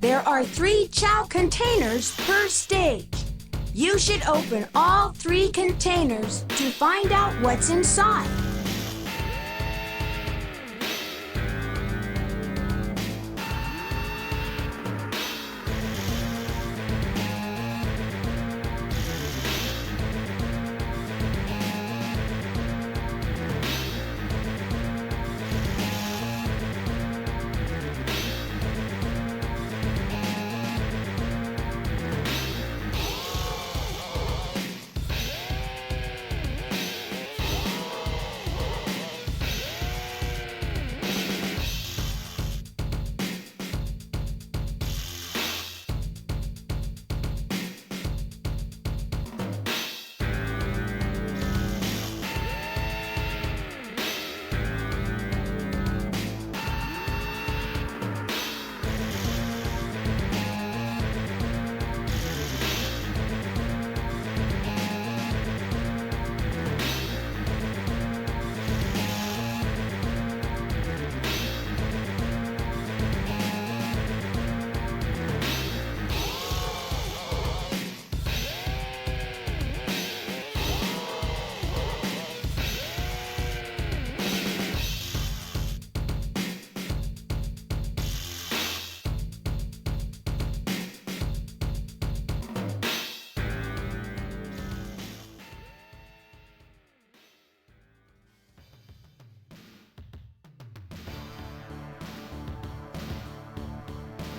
There are 3 chow containers per stage. You should open all 3 containers to find out what's inside.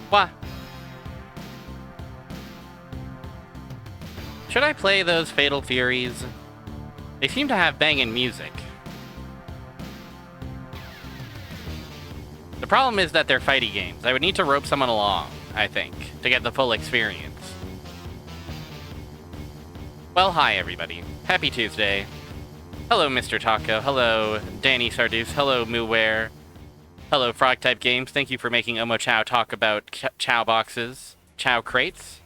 What? Should I play those Fatal Furies? They seem to have banging music. The problem is that they're fighty games. I would need to rope someone along, I think, to get the full experience. Well, hi everybody. Happy Tuesday. Hello, Mr. Taco. Hello, Danny Sardus. Hello, Mooware. Hello, Frog-type Games. Thank you for making Omo Chow talk about Chow boxes, Chow crates.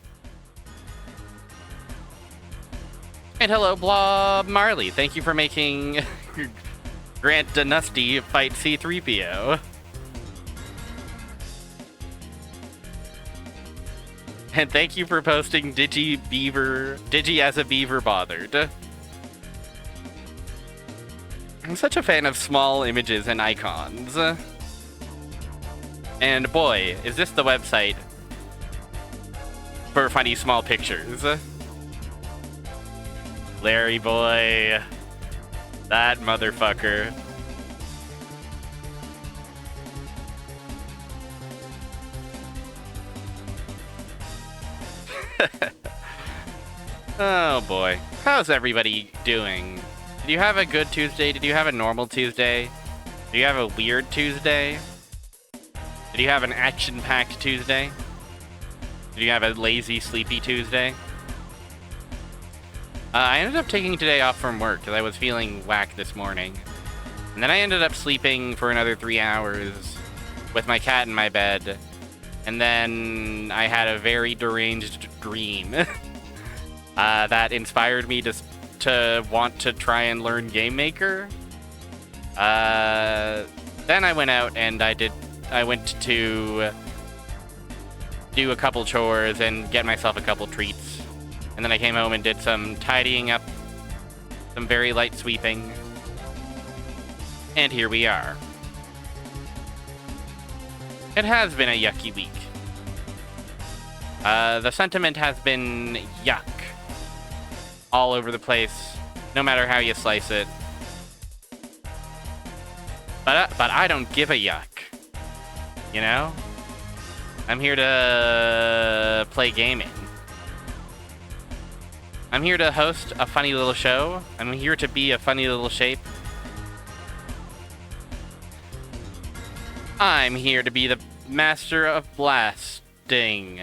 And hello, Blob Marley. Thank you for making Grant Danusty fight C-3PO. And thank you for posting Digi as a Beaver Bothered. I'm such a fan of small images and icons. And boy, is this the website for funny small pictures. Larry boy. That motherfucker. Oh boy. How's everybody doing? Did you have a good Tuesday? Did you have a normal Tuesday? Did you have a weird Tuesday? Did you have an action-packed Tuesday? Did you have a lazy, sleepy Tuesday? I ended up taking today off from work because I was feeling whack this morning. And then I ended up sleeping for another 3 hours with my cat in my bed. And then I had a very deranged dream that inspired me to want to try and learn Game Maker. Then I went out and I went to do a couple chores and get myself a couple treats. And then I came home and did some tidying up, some very light sweeping. And here we are. It has been a yucky week. The sentiment has been yuck. All over the place, no matter how you slice it. But I don't give a yuck. You know? I'm here to play gaming. I'm here to host a funny little show. I'm here to be a funny little shape. I'm here to be the master of blasting.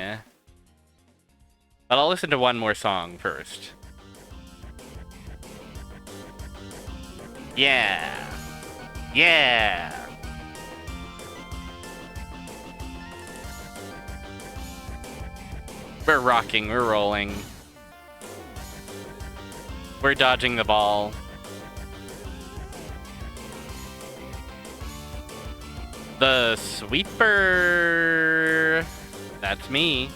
But I'll listen to one more song first. Yeah. Yeah. We're rocking, we're rolling. We're dodging the ball. The sweeper That's me.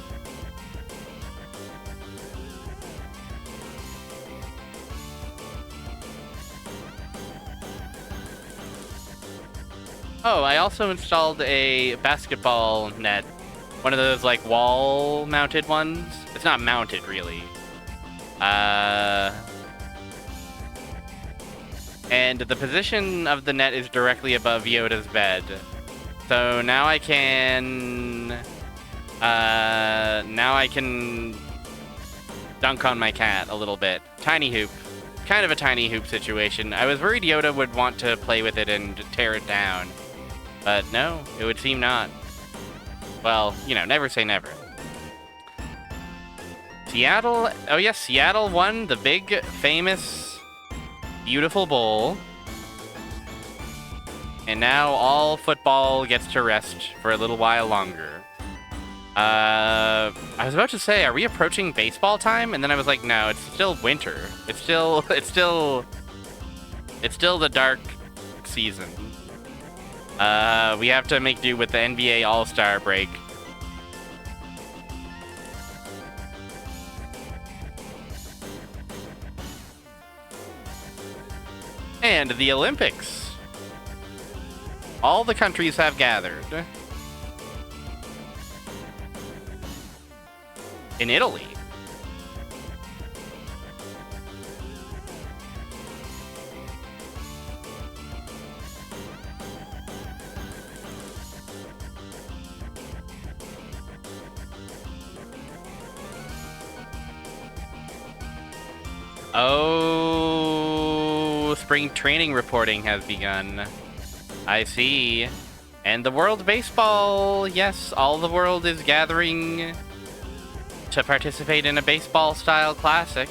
Oh, I also installed a basketball net. One of those, like, wall-mounted ones. It's not mounted, really. And the position of the net is directly above Yoda's bed. So now I can... now I can dunk on my cat a little bit. Tiny hoop. Kind of a tiny hoop situation. I was worried Yoda would want to play with it and tear it down. But no, it would seem not. Well, you know, never say never. Seattle... Oh yes, Seattle won the big, famous, beautiful bowl. And now all football gets to rest for a little while longer. I was about to say, are we approaching baseball time? And then I was like, no, it's still winter. It's still the dark season. We have to make do with the NBA All-Star break. And the Olympics. All the countries have gathered. In Italy. Oh, spring training reporting has begun. I see. And the World Baseball, yes, all the world is gathering to participate in a baseball-style classic.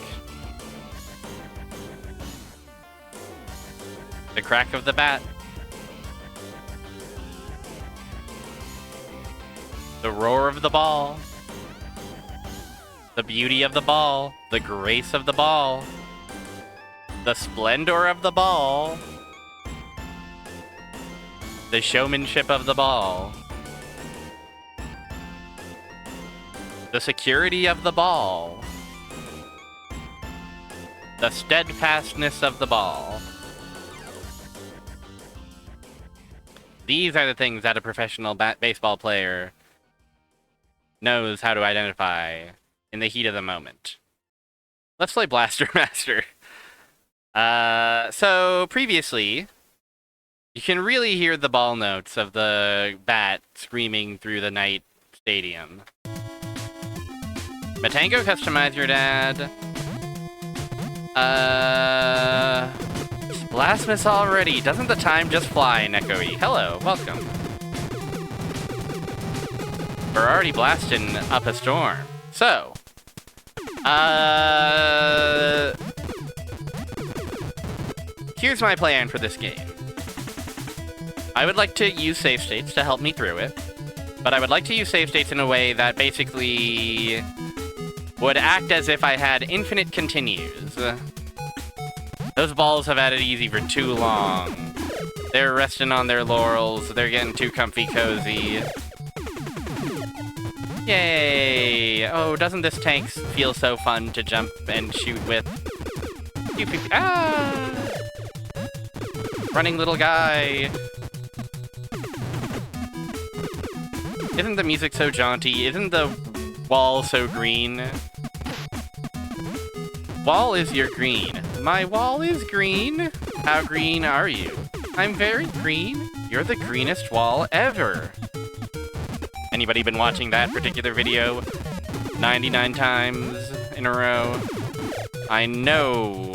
The crack of the bat. The roar of the ball. The beauty of the ball. The grace of the ball. The splendor of the ball. The showmanship of the ball. The security of the ball. The steadfastness of the ball. These are the things that a professional baseball player knows how to identify in the heat of the moment. Let's play Blaster Master. So previously, you can really hear the ball notes of the bat screaming through the night stadium. Matango, customize your dad. Blasphemous already. Doesn't the time just fly, Neko-e? Hello, welcome. We're already blasting up a storm. So, here's my plan for this game. I would like to use save states to help me through it, but I would like to use save states in a way that basically would act as if I had infinite continues. Those balls have had it easy for too long. They're resting on their laurels, they're getting too comfy cozy. Yay! Oh, doesn't this tank feel so fun to jump and shoot with? Ah! Running little guy. Isn't the music so jaunty? Isn't the wall so green? Wall is your green. My wall is green. How green are you? I'm very green. You're the greenest wall ever. Anybody been watching that particular video 99 times in a row? I know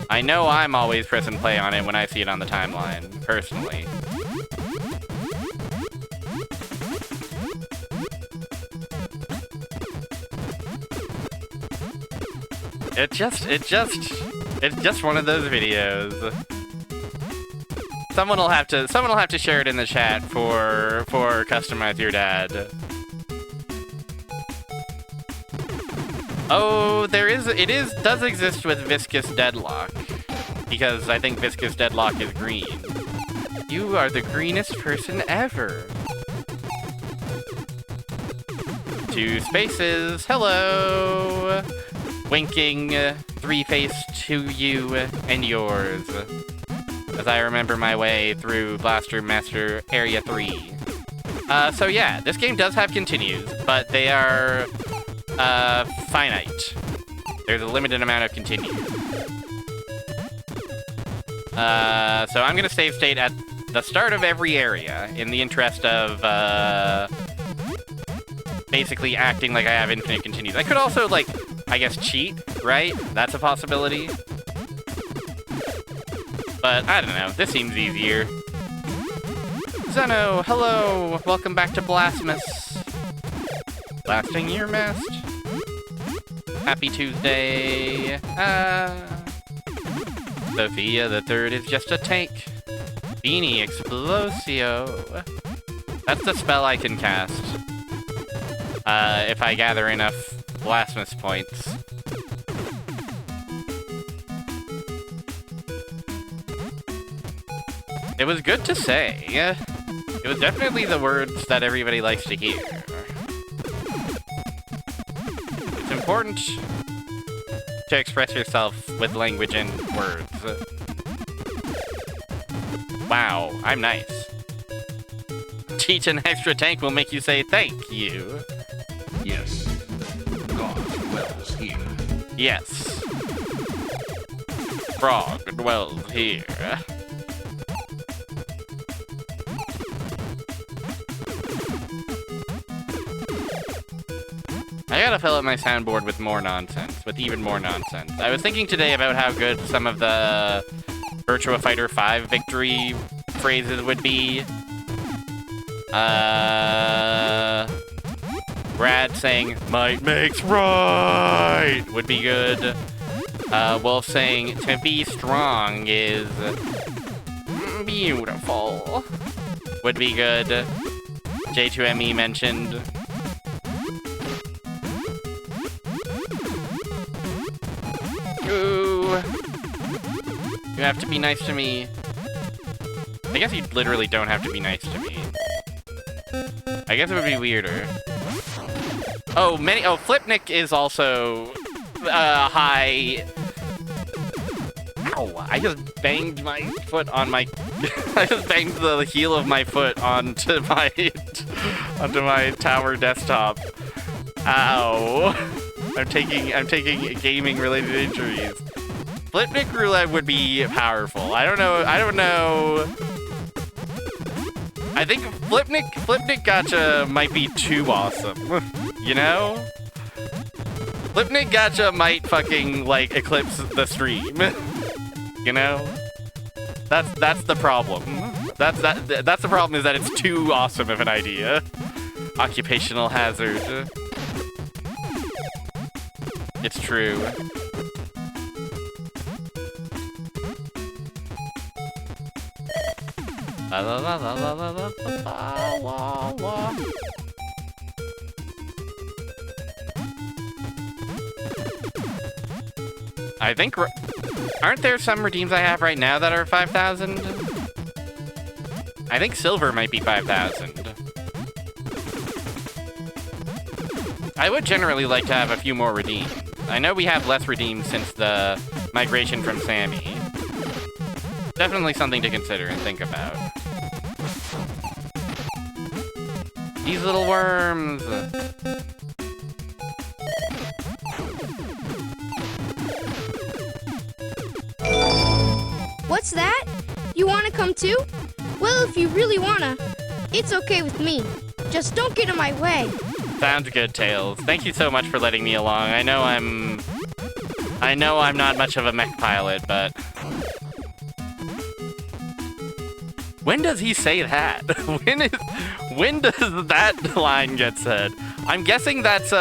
I'm always pressing play on it when I see it on the timeline, personally. It's just one of those videos. Someone will have to share it in the chat for Customize Your Dad. Oh, it does exist with Viscous Deadlock. Because I think Viscous Deadlock is green. You are the greenest person ever. 2 spaces. Hello! Winking 3-face to you and yours. As I remember my way through Blaster Master Area 3. So yeah, this game does have continues, but they are finite. There's a limited amount of continues. So I'm gonna save state at the start of every area in the interest of basically acting like I have infinite continues. I could also, like, I guess cheat, right? That's a possibility. But I don't know, this seems easier. Zeno, hello! Welcome back to Blasphemous. Blasting your mast. Happy Tuesday. Sophia the Third is just a tank. Beanie Explosio. That's the spell I can cast. If I gather enough Blasphemous points. It was good to say. It was definitely the words that everybody likes to hear. It's important to express yourself with language and words. Wow, I'm nice. Cheat an extra tank will make you say thank you. Yes. God dwells here. Yes. Frog dwells here. I gotta fill up my soundboard with more nonsense, with even more nonsense. I was thinking today about how good some of the Virtua Fighter 5 victory phrases would be. Brad saying, "Might makes right," would be good. Wolf saying, "To be strong is beautiful," would be good. J2ME mentioned. Ooh. You have to be nice to me. I guess you literally don't have to be nice to me. I guess it would be weirder. Oh, Flipnik is also high. Ow! I just banged my foot on my. I just banged the heel of my foot onto my tower desktop. Ow! I'm taking gaming related injuries. Flipnik roulette would be powerful. I don't know. I think Flipnik Gacha might be too awesome. You know? Flipnik Gacha might fucking, like, eclipse the stream. You know? That's the problem. That's the problem, is that it's too awesome of an idea. Occupational hazard. It's true. La la la la la la la la la. I think, aren't there some redeems I have right now that are 5,000? I think silver might be 5,000. I would generally like to have a few more redeems. I know we have less redeems since the migration from Sammy. Definitely something to consider and think about. These little worms! What's that? You wanna come too? Well, if you really wanna, it's okay with me. Just don't get in my way. Sounds good, Tails. Thank you so much for letting me along. I know I'm not much of a mech pilot, but... When does he say that? When does that line get said? I'm guessing that's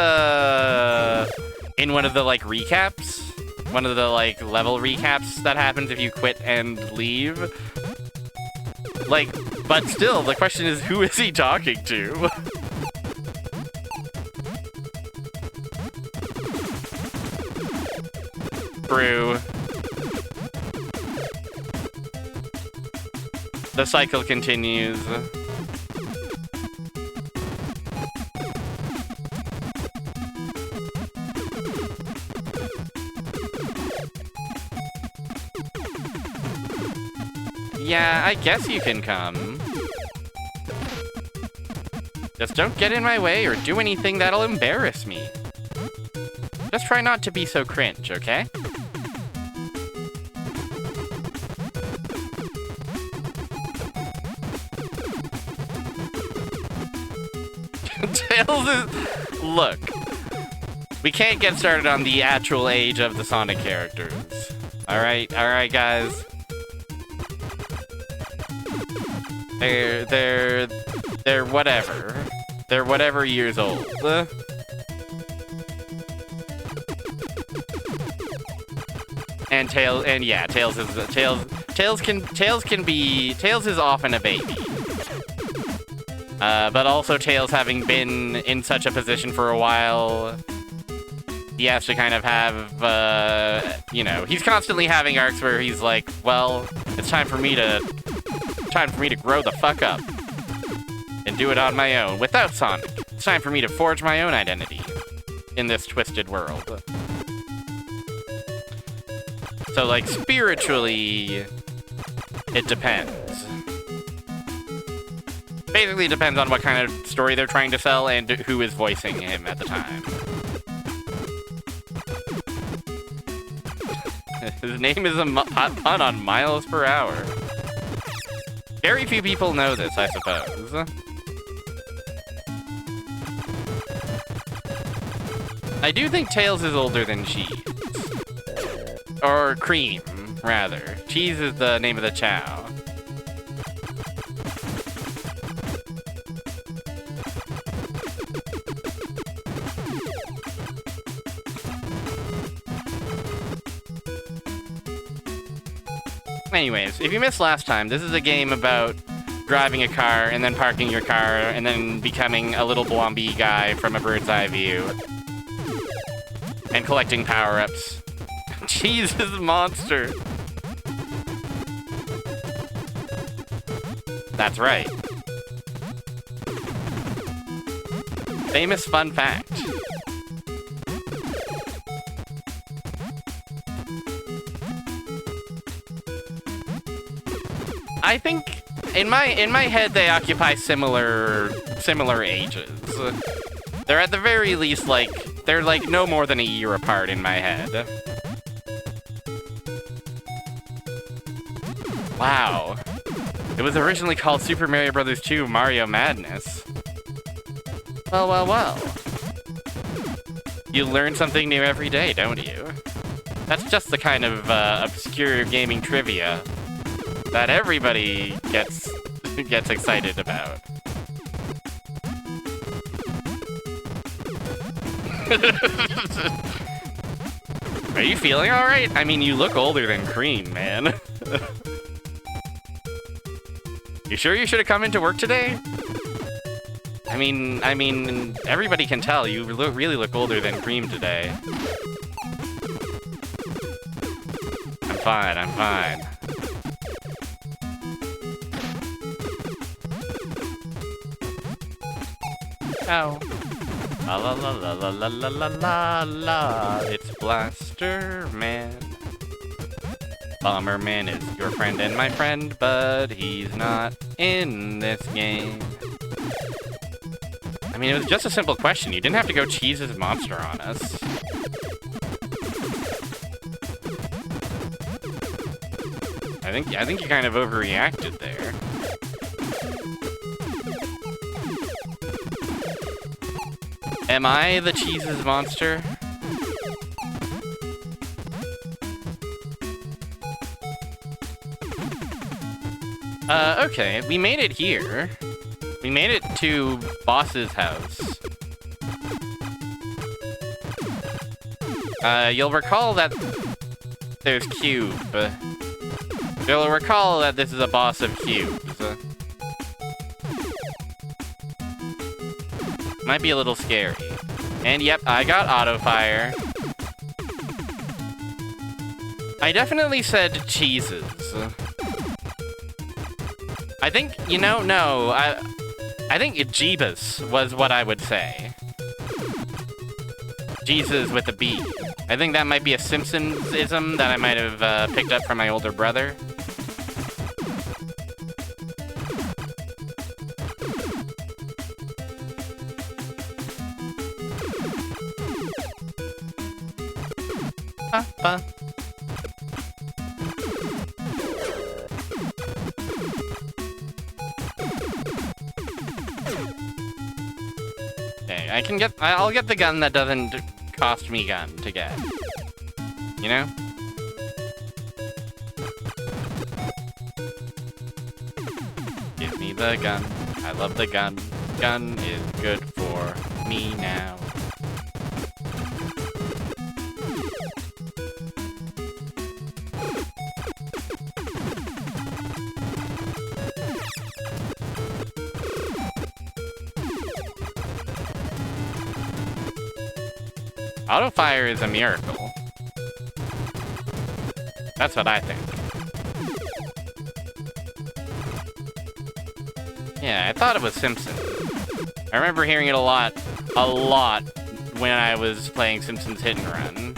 in one of the, like, recaps. One of the, like, level recaps that happens if you quit and leave. Like, but still, the question is, who is he talking to? True. The cycle continues. Yeah, I guess you can come. Just don't get in my way or do anything that'll embarrass me. Just try not to be so cringe, okay? Tails is... Look. We can't get started on the actual age of the Sonic characters. Alright, guys. They're whatever. They're whatever years old. And Tails is often a baby. But also Tails, having been in such a position for a while, he has to kind of have, you know, he's constantly having arcs where he's like, well, it's time for me to grow the fuck up and do it on my own without Sonic. It's time for me to forge my own identity in this twisted world. So, like, spiritually, it depends. Basically, it depends on what kind of story they're trying to sell and who is voicing him at the time. His name is a pun on miles per hour. Very few people know this, I suppose. I do think Tails is older than Cheese. Or Cream, rather. Cheese is the name of the chow. Anyways, if you missed last time, this is a game about driving a car and then parking your car and then becoming a little Blondie guy from a bird's eye view. And collecting power-ups. Cheese is a monster. That's right. Famous fun fact. I think in my head they occupy similar ages. They're at the very least they're like no more than a year apart in my head. Wow. It was originally called Super Mario Bros. 2 Mario Madness. Well, well, well. You learn something new every day, don't you? That's just the kind of obscure gaming trivia that everybody gets excited about. Are you feeling all right? I mean, you look older than Cream, man. You sure you should have come into work today? I mean, everybody can tell you really look older than Cream today. I'm fine. Oh. La la la la la la la la la la. It's Blaster Man. Bomberman is your friend and my friend, but he's not in this game. I mean, it was just a simple question. You didn't have to go Cheese's monster on us. I think you kind of overreacted there. Am I the Cheese's monster? Okay, we made it here. We made it to Boss's house. You'll recall that there's Cube. You'll recall that this is a boss of cubes. Might be a little scary. And yep, I got auto fire. I definitely said Cheeses. I think, you know, no, I think Jeebus was what I would say. Jesus with a B. I think that might be a Simpsons-ism that I might have picked up from my older brother. Papa. Okay, I'll get the gun that doesn't cost me gun to get. You know? Give me the gun. I love the gun. Gun is good for me now. Auto fire is a miracle. That's what I think. Yeah, I thought it was Simpson. I remember hearing it a lot when I was playing Simpsons Hit and Run.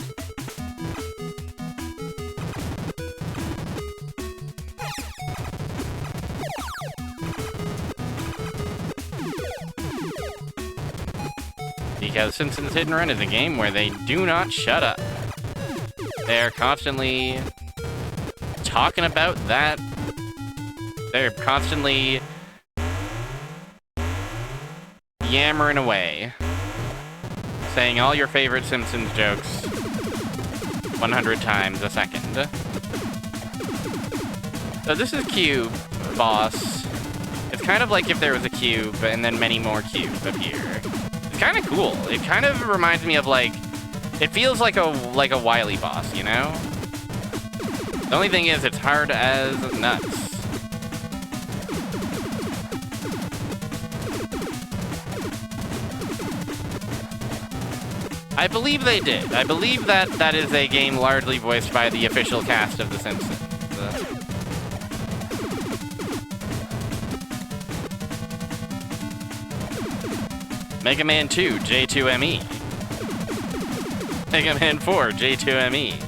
Because Simpsons Hit and Run is a game where they do not shut up. They're constantly talking about that. They're constantly yammering away, saying all your favorite Simpsons jokes 100 times a second. So this is Cube, boss. It's kind of like if there was a cube and then many more cubes appear. It's kind of cool. It kind of reminds me of like, it feels like a Wily boss, you know? The only thing is it's hard as nuts. I believe they did. I believe that that is a game largely voiced by the official cast of The Simpsons. Mega Man 2, J2ME. Mega Man 4, J2ME.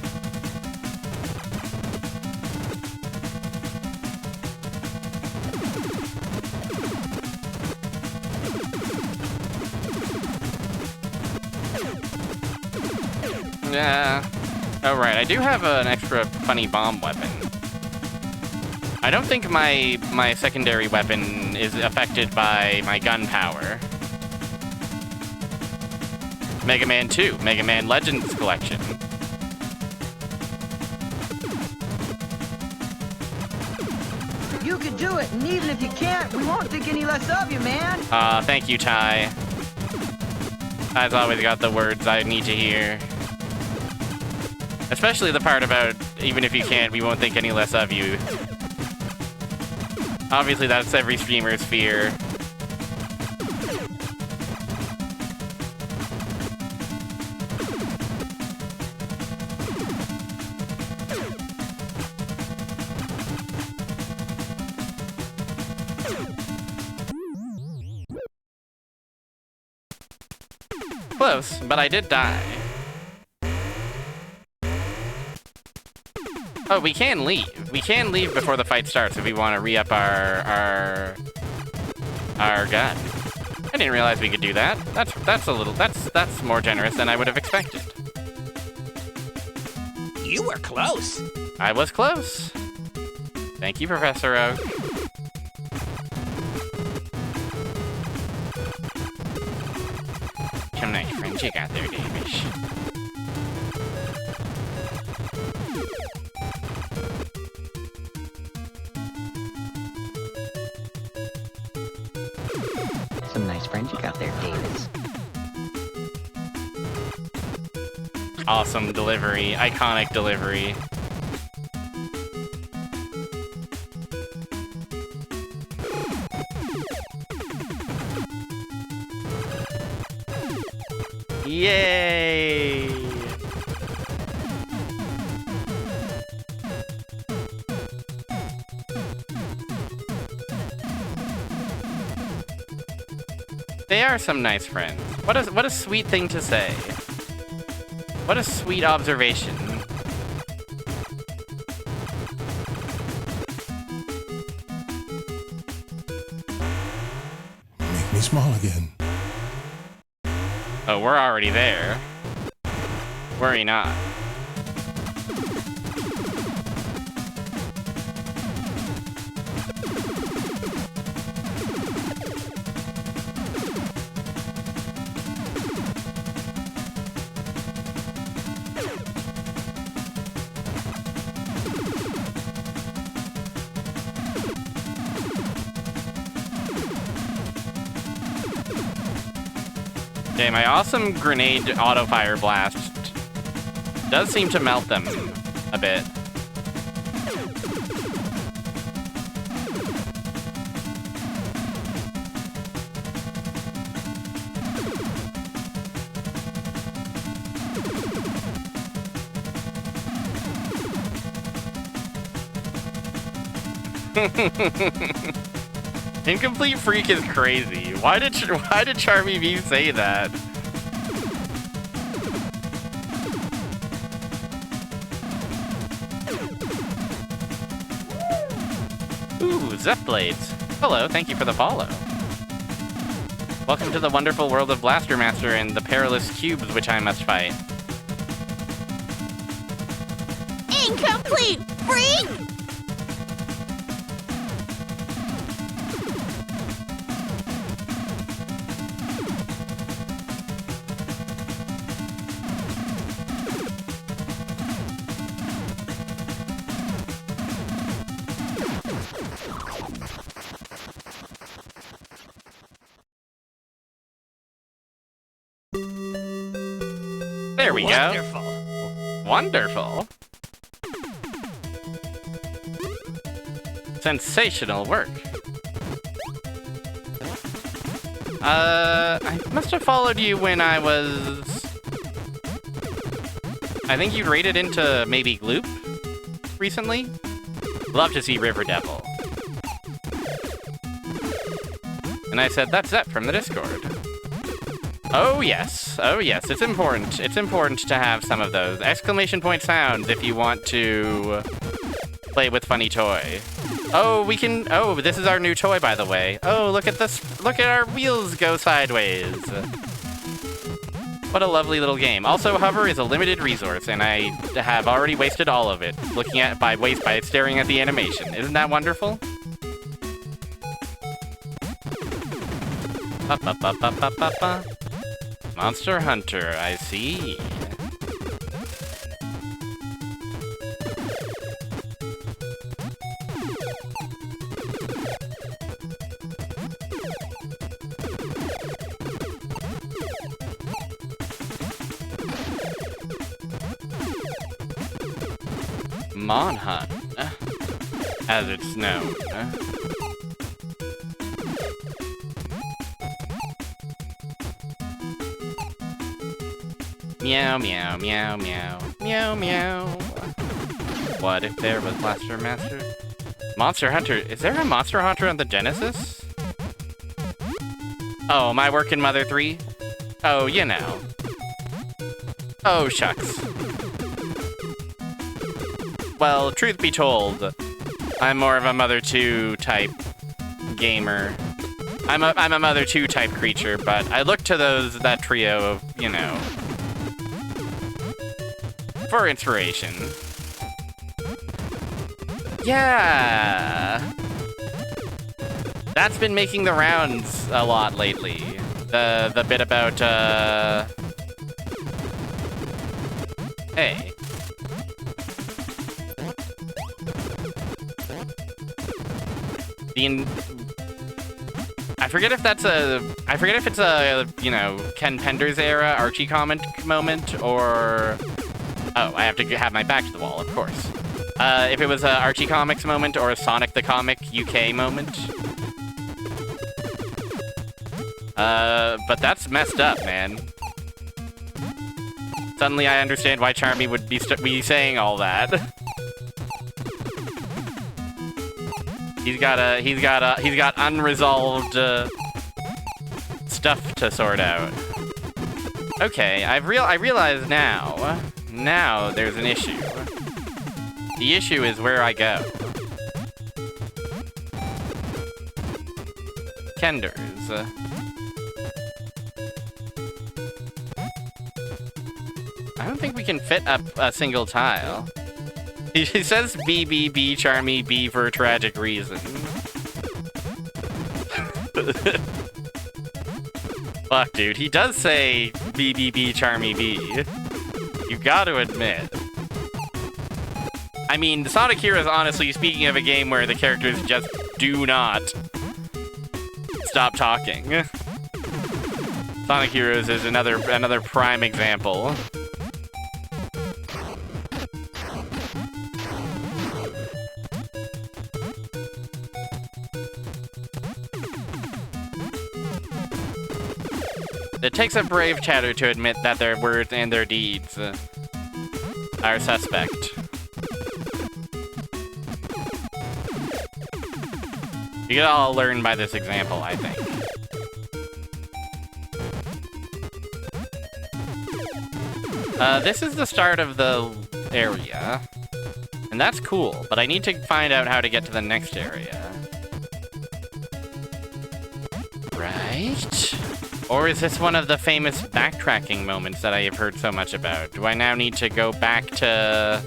Yeah. Oh, right. I do have an extra funny bomb weapon. I don't think my secondary weapon is affected by my gun power. Mega Man 2, Mega Man Legends Collection. You can do it, and even if you can't, we won't think any less of you, man. Thank you, Ty. Ty's always got the words I need to hear. Especially the part about, even if you can't, we won't think any less of you. Obviously, that's every streamer's fear. Close, but I did die. Oh, we can leave. We can leave before the fight starts if we want to re-up our gun. I didn't realize we could do that. That's more generous than I would have expected. You were close. I was close. Thank you, Professor Oak. Some nice friends you got there, Davis. Some nice friends you got there, Davis. Awesome delivery. Iconic delivery. Yay! They are some nice friends. What a sweet thing to say. What a sweet observation. Make me small again. Oh, we're already there. Worry not. Okay, my awesome grenade auto-fire blast does seem to melt them a bit. Incomplete Freak is crazy. Why did Charmy V say that? Ooh, Zep Blades. Hello, thank you for the follow. Welcome to the wonderful world of Blaster Master and the perilous cubes which I must fight. Incomplete Freak! There we Wonderful. go. Wonderful. Sensational work. I must have followed you when I was... I think you raided into maybe Gloop recently? Love to see River Devil. And I said, that's Zep from the Discord. Oh yes, it's important. It's important to have some of those exclamation point sounds if you want to play with funny toy. Oh, we can, oh, this is our new toy, by the way. Oh, look at this, look at our wheels go sideways. What a lovely little game. Also, hover is a limited resource, and I have already wasted all of it, looking at, by staring at the animation. Isn't that wonderful? Ba-ba-ba-ba-ba-ba-ba. Monster Hunter, I see. Monhunt, as it's known. Meow, meow, meow, meow, meow, meow. What if there was Blaster Master? Monster Hunter, is there a Monster Hunter on the Genesis? Oh, am I working Mother 3? Oh, you know. Oh, shucks. Well, truth be told, I'm more of a Mother 2 type gamer. I'm a Mother 2 type creature, but I look to that trio of, you know, for inspiration. Yeah! That's been making the rounds a lot lately. The bit about, hey. I forget if it's a, you know, Ken Penders era Archie comic moment, or... Oh, I have to have my back to the wall, of course. If it was a Archie Comics moment or a Sonic the Comic UK moment. But that's messed up, man. Suddenly I understand why Charmy would be saying all that. He's got unresolved stuff to sort out. Okay, I realize now. Now there's an issue. The issue is where I go. Kenders. I don't think we can fit up a single tile. He says B, B, B, Charmy, B for a tragic reason. Fuck, dude. He does say B, B, B, Charmy, B. You gotta admit. I mean, Sonic Heroes, honestly, speaking of a game where the characters just do not stop talking. Sonic Heroes is another prime example. It takes a brave chatter to admit that their words and their deeds are suspect. You can all learn by this example, I think. This is the start of the area. And that's cool, but I need to find out how to get to the next area. Right? Or is this one of the famous backtracking moments that I have heard so much about? Do I now need to go back to...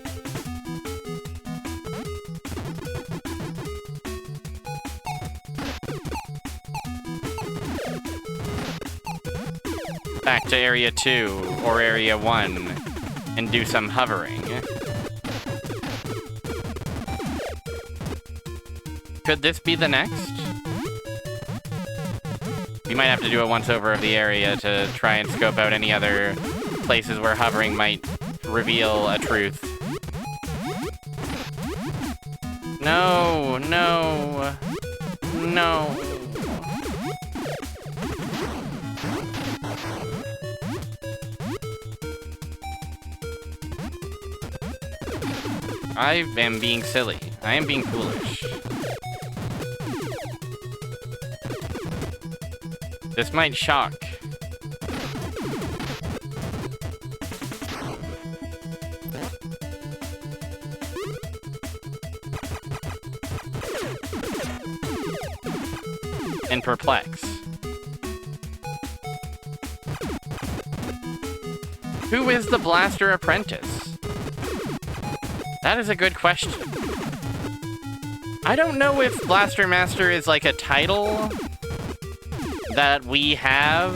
back to Area 2 or Area 1 and do some hovering? Could this be the next? You might have to do a once-over of the area to try and scope out any other places where hovering might reveal a truth. No, no, no. I am being silly. I am being foolish. This might shock. And perplex. Who is the Blaster Apprentice? That is a good question. I don't know if Blaster Master is like a title that we have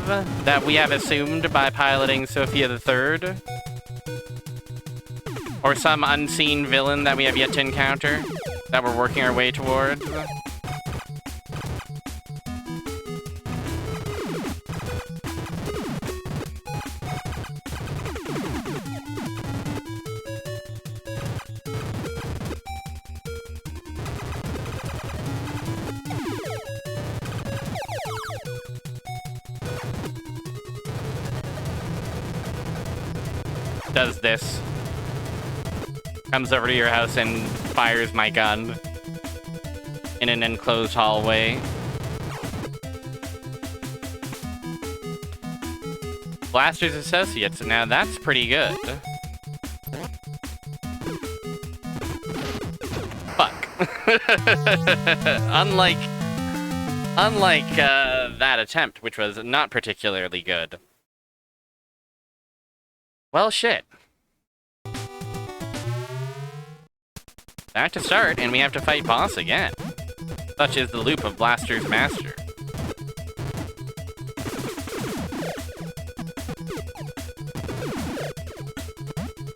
assumed by piloting Sophia the Third, or some unseen villain that we have yet to encounter, that we're working our way towards. Does this. Comes over to your house and fires my gun in an enclosed hallway. Blaster's Associates, now that's pretty good. Fuck. Unlike that attempt, which was not particularly good. Well, shit. Back to start, and we have to fight boss again. Such is the loop of Blaster's Master.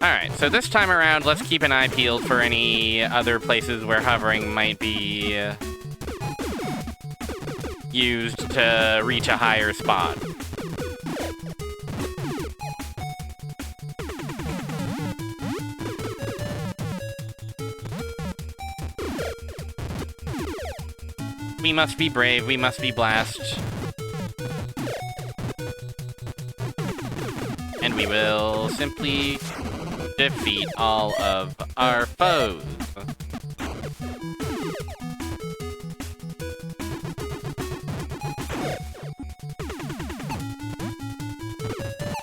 Alright, so this time around, let's keep an eye peeled for any other places where hovering might be used to reach a higher spot. We must be brave, we must be blast. And we will simply defeat all of our foes.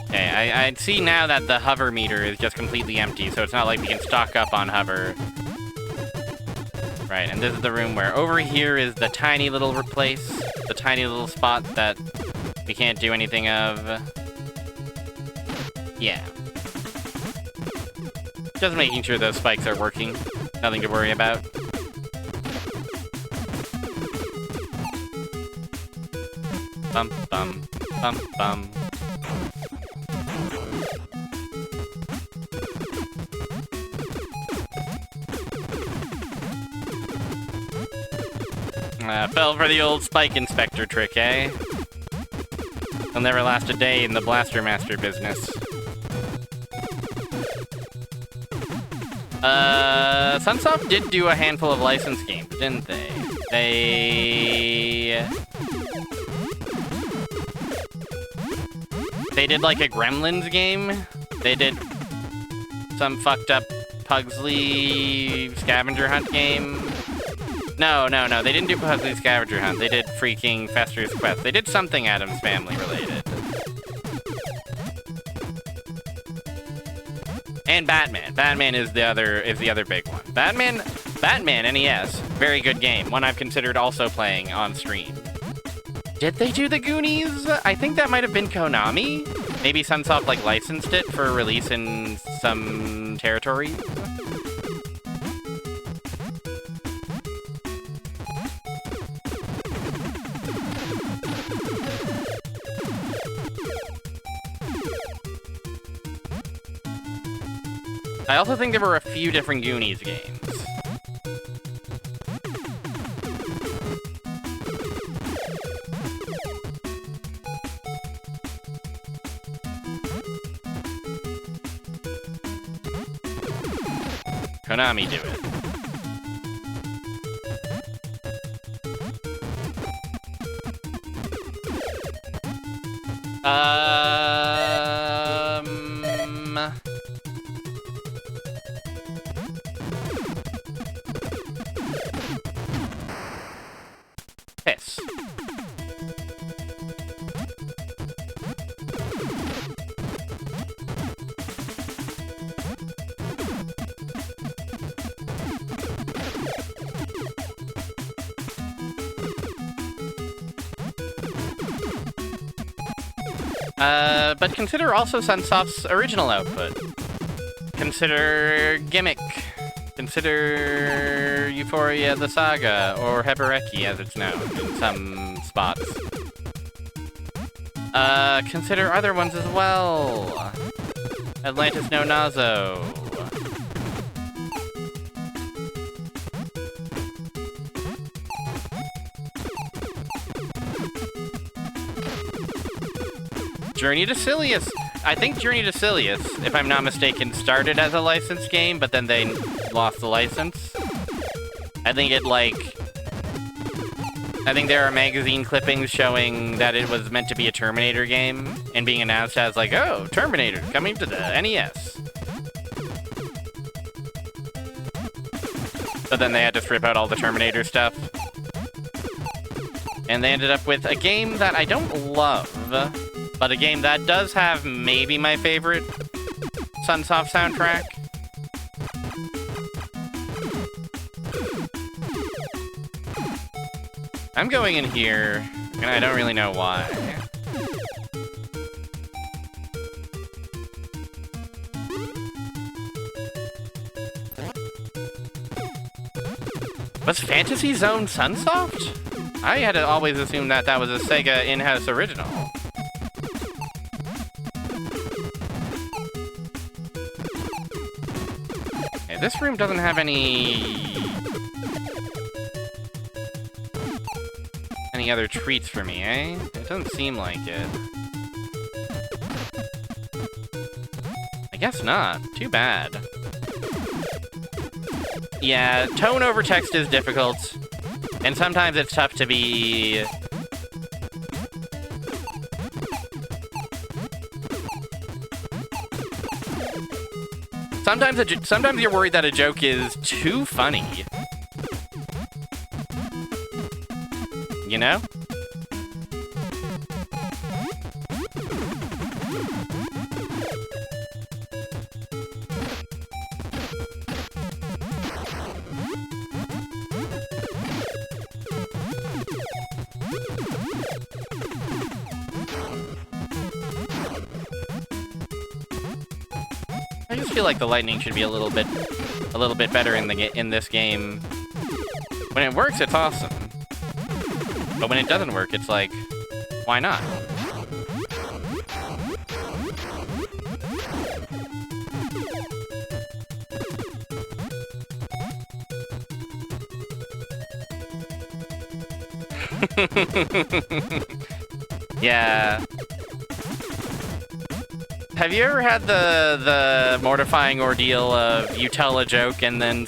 Okay, I see now that the hover meter is just completely empty, so it's not like we can stock up on hover. Right, and this is the room where over here is the tiny little place, the tiny little spot that we can't do anything of. Yeah. Just making sure those spikes are working. Nothing to worry about. Bum, bum, bum, bum. Fell for the old spike inspector trick, eh? He'll never last a day in the Blaster Master business. Sunsoft did do a handful of licensed games, didn't they? They did like a Gremlins game. They did some fucked up Pugsley scavenger hunt game. No, they didn't do Pugsley scavenger hunt. They did freaking Fester's Quest. They did something Addams Family related. And Batman. Batman is the other big one. Batman NES, very good game. One I've considered also playing on stream. Did they do the Goonies? I think that might have been Konami. Maybe Sunsoft like licensed it for release in some territories. I also think there were a few different Goonies games. Konami do it. Piss. But consider also Sunsoft's original output. Consider Gimmick. Consider Euphoria the Saga, or Hebereki as it's known in some spots. Consider other ones as well. Atlantis no Nazo. Journey to Silius. I think Journey to Silius, if I'm not mistaken, started as a licensed game, but then they lost the license. I think there are magazine clippings showing that it was meant to be a Terminator game, and being announced as like, oh, Terminator, coming to the NES. But then they had to strip out all the Terminator stuff. And they ended up with a game that I don't love, but a game that does have maybe my favorite Sunsoft soundtrack. I'm going in here, and I don't really know why. Was Fantasy Zone Sunsoft? I had to always assume that that was a Sega in-house original. Okay, this room doesn't have any other treats for me, eh? It doesn't seem like it. I guess not. Too bad. Yeah, tone over text is difficult, and sometimes it's tough to be... Sometimes you're worried that a joke is too funny. You know? I just feel like the lightning should be a little bit better in this game. When it works, it's awesome. But when it doesn't work, it's like, why not? Yeah. Have you ever had the mortifying ordeal of you tell a joke and then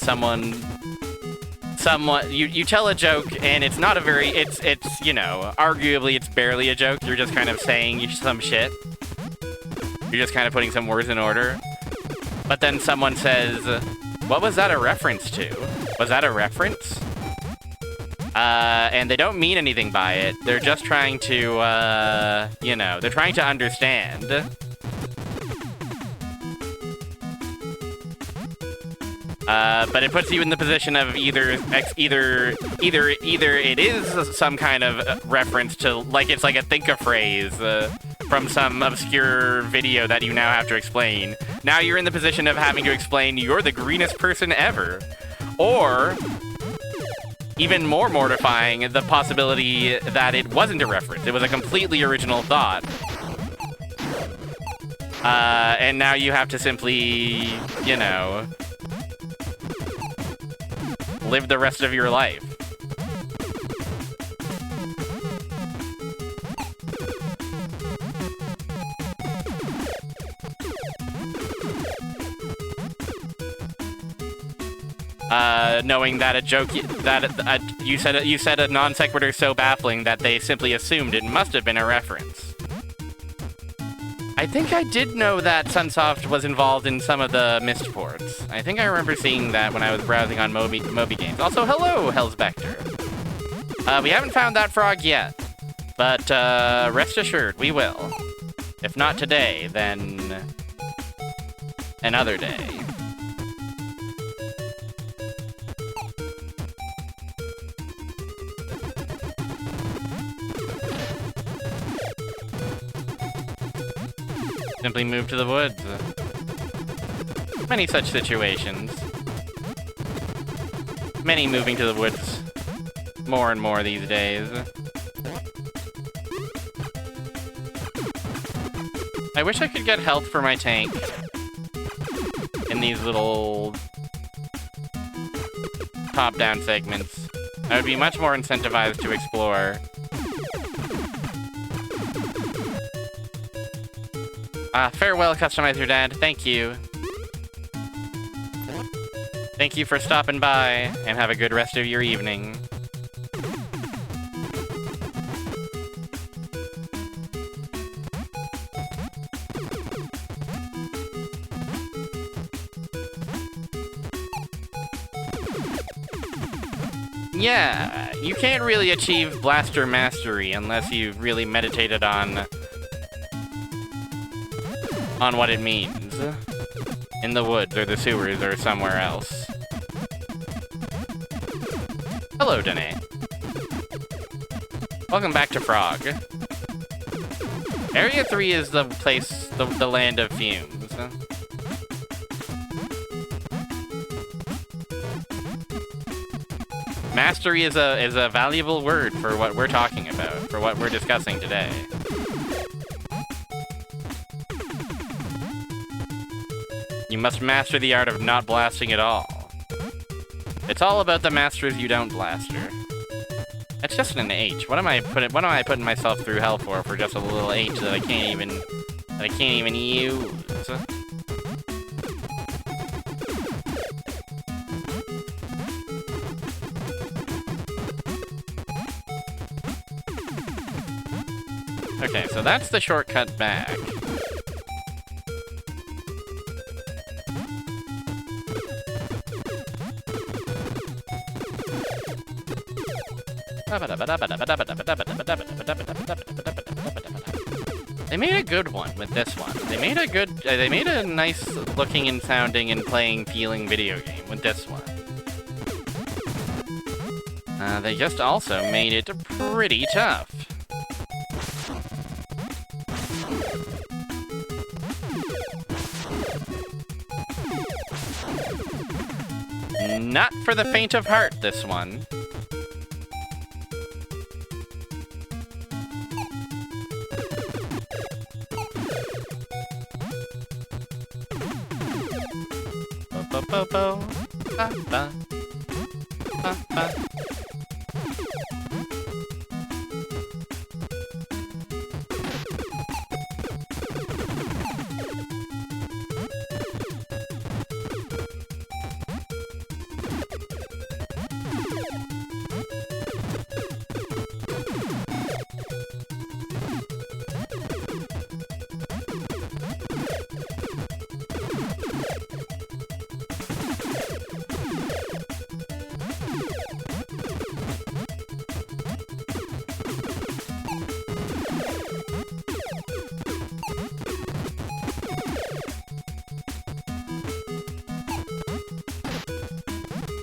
you tell a joke and it's not a very, it's you know, arguably it's barely a joke, you're just kind of saying some shit. You're just kind of putting some words in order. But then someone says, what was that a reference to? Was that a reference? And they don't mean anything by it. They're just trying to, you know, they're trying to understand. But it puts you in the position of either it is some kind of reference to, like, it's like a think-a-phrase from some obscure video that you now have to explain. Now you're in the position of having to explain you're the greenest person ever. Or, even more mortifying, the possibility that it wasn't a reference. It was a completely original thought. And now you have to simply, you know, live the rest of your life. Knowing that a joke that you said a non sequitur so baffling that they simply assumed it must have been a reference. I think I did know that Sunsoft was involved in some of the missed ports. I think I remember seeing that when I was browsing on Moby Games. Also, hello, Hellspectre. We haven't found that frog yet, but rest assured, we will. If not today, then another day. Simply move to the woods. Many such situations. Many moving to the woods. More and more these days. I wish I could get health for my tank in these little top-down segments. I would be much more incentivized to explore. Farewell, Customizer Dad. Thank you. Thank you for stopping by, and have a good rest of your evening. Yeah, you can't really achieve Blaster Mastery unless you've really meditated on what it means. In the woods, or the sewers, or somewhere else. Hello, Danae. Welcome back to Frog. Area 3 is the place, the land of fumes. Mastery is a valuable word for what we're talking about, for what we're discussing today. You must master the art of not blasting at all. It's all about the masters you don't blaster. That's just an H. What am I putting myself through hell for just a little H that I can't even use? Okay, so that's the shortcut back. They made a good one with this one. They made a nice looking and sounding and playing feeling video game with this one. They just also made it pretty tough. Not for the faint of heart, this one.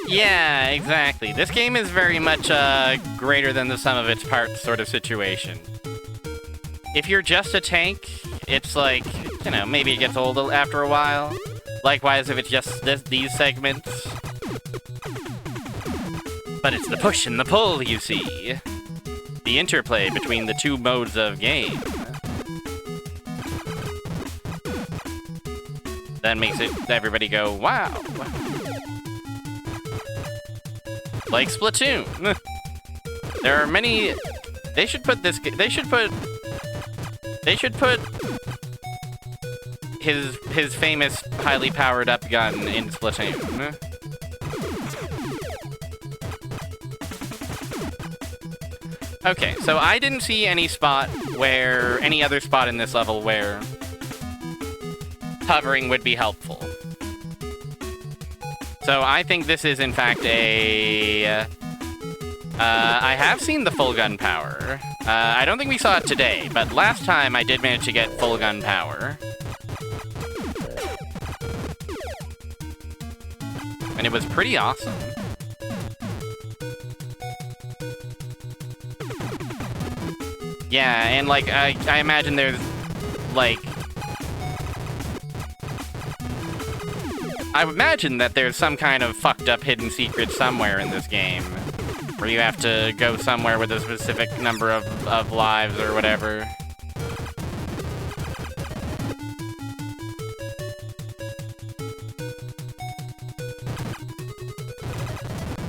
Yeah, exactly. This game is very much greater than the sum of its parts sort of situation. If you're just a tank, it's like, you know, maybe it gets old after a while. Likewise, if it's just these segments. But it's the push and the pull, you see. The interplay between the two modes of game. That makes everybody go, wow. Like Splatoon. There are many. They should put his famous highly powered up gun in Splatoon. Okay, so I didn't see any other spot in this level where hovering would be helpful. So I think this is in fact a... I have seen the full gun power. I don't think we saw it today, but last time I did manage to get full gun power. And it was pretty awesome. Yeah, and like, I imagine there's, like... I would imagine that there's some kind of fucked up hidden secret somewhere in this game. Where you have to go somewhere with a specific number of lives or whatever.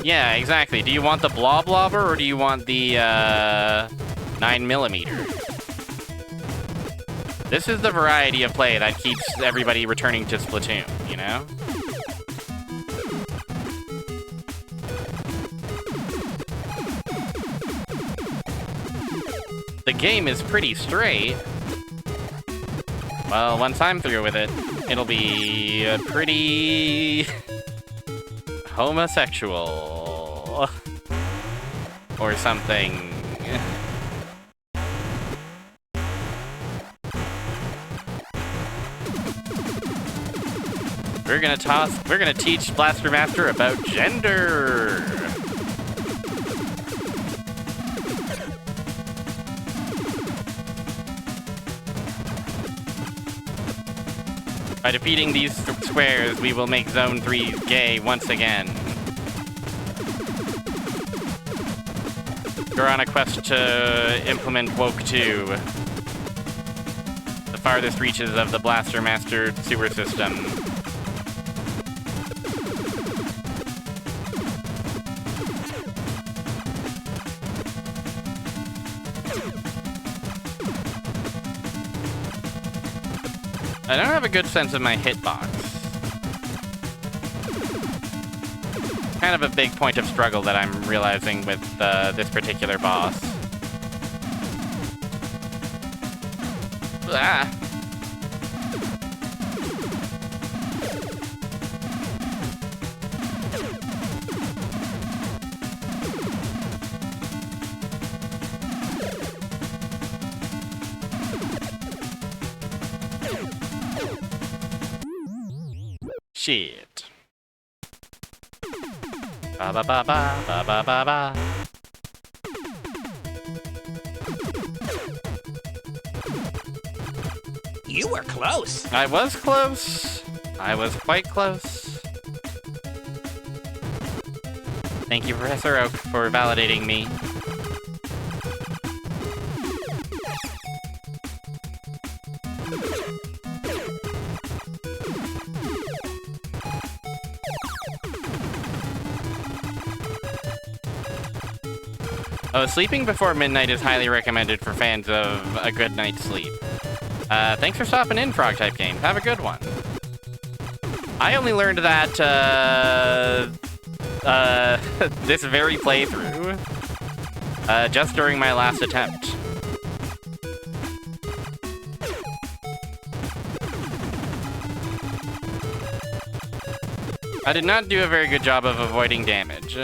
Yeah, exactly. Do you want the blob lobber or do you want the 9mm? This is the variety of play that keeps everybody returning to Splatoon, you know? The game is pretty straight. Well, once I'm through with it, it'll be pretty homosexual or something. We're gonna teach Blaster Master about gender. By defeating these squares, we will make Zone 3 gay once again. We're on a quest to implement Woke 2. The farthest reaches of the Blaster Master sewer system. I don't have a good sense of my hitbox. Kind of a big point of struggle that I'm realizing with this particular boss. Ah. Shit. Ba ba ba ba ba ba ba ba. You were close. I was close. I was quite close. Thank you, Professor Oak, for validating me. Oh, sleeping before midnight is highly recommended for fans of a good night's sleep. Thanks for stopping in, Frog-type Games. Have a good one. I only learned that, this very playthrough, just during my last attempt. I did not do a very good job of avoiding damage.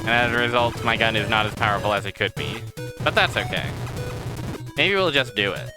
And as a result, my gun is not as powerful as it could be. But that's okay. Maybe we'll just do it.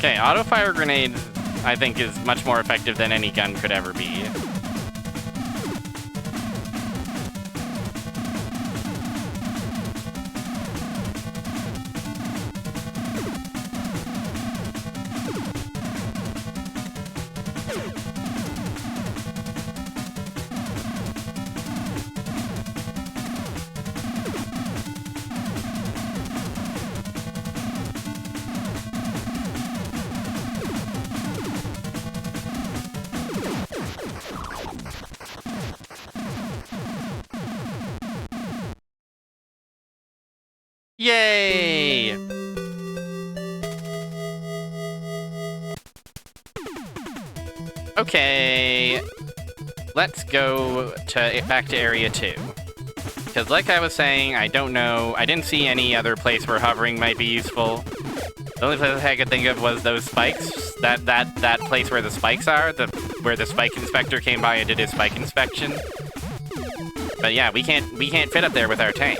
Okay, auto fire grenades, I think, is much more effective than any gun could ever be. Yay! Okay, let's go back to Area 2. Because like I was saying, I don't know, I didn't see any other place where hovering might be useful. The only place I could think of was those spikes, that place where the spikes are, where the spike inspector came by and did his spike inspection. But yeah, we can't fit up there with our tank.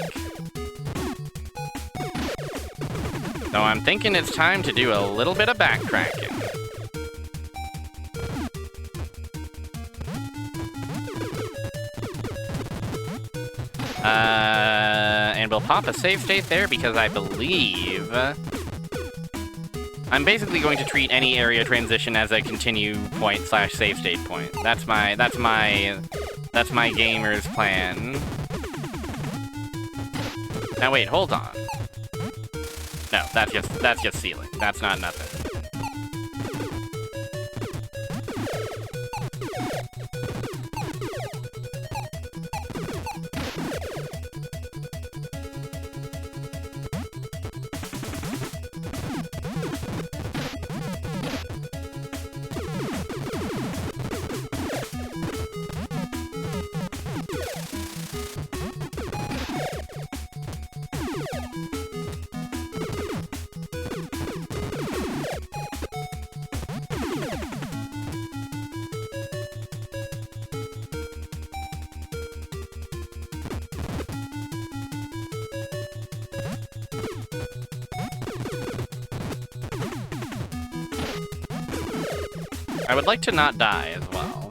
So I'm thinking it's time to do a little bit of backtracking. And we'll pop a save state there because I believe I'm basically going to treat any area transition as a continue point / save state point. That's my gamer's plan. Now wait, hold on. No, that's just ceiling. That's not nothing. I would like to not die as well.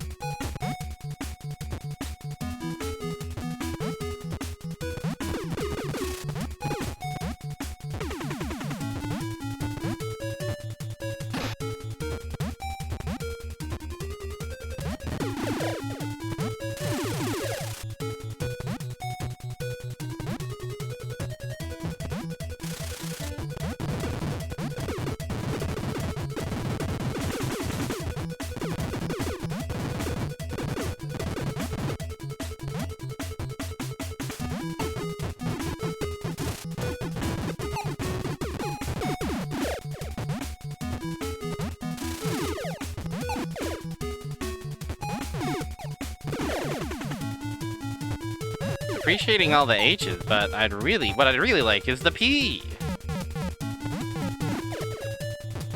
Appreciating all the H's, but what I'd really like is the P.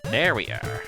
There we are.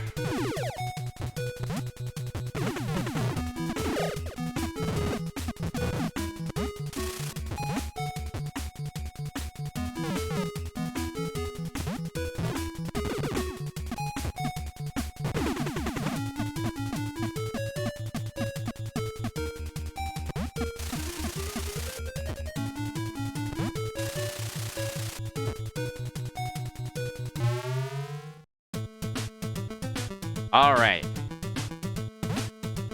Alright.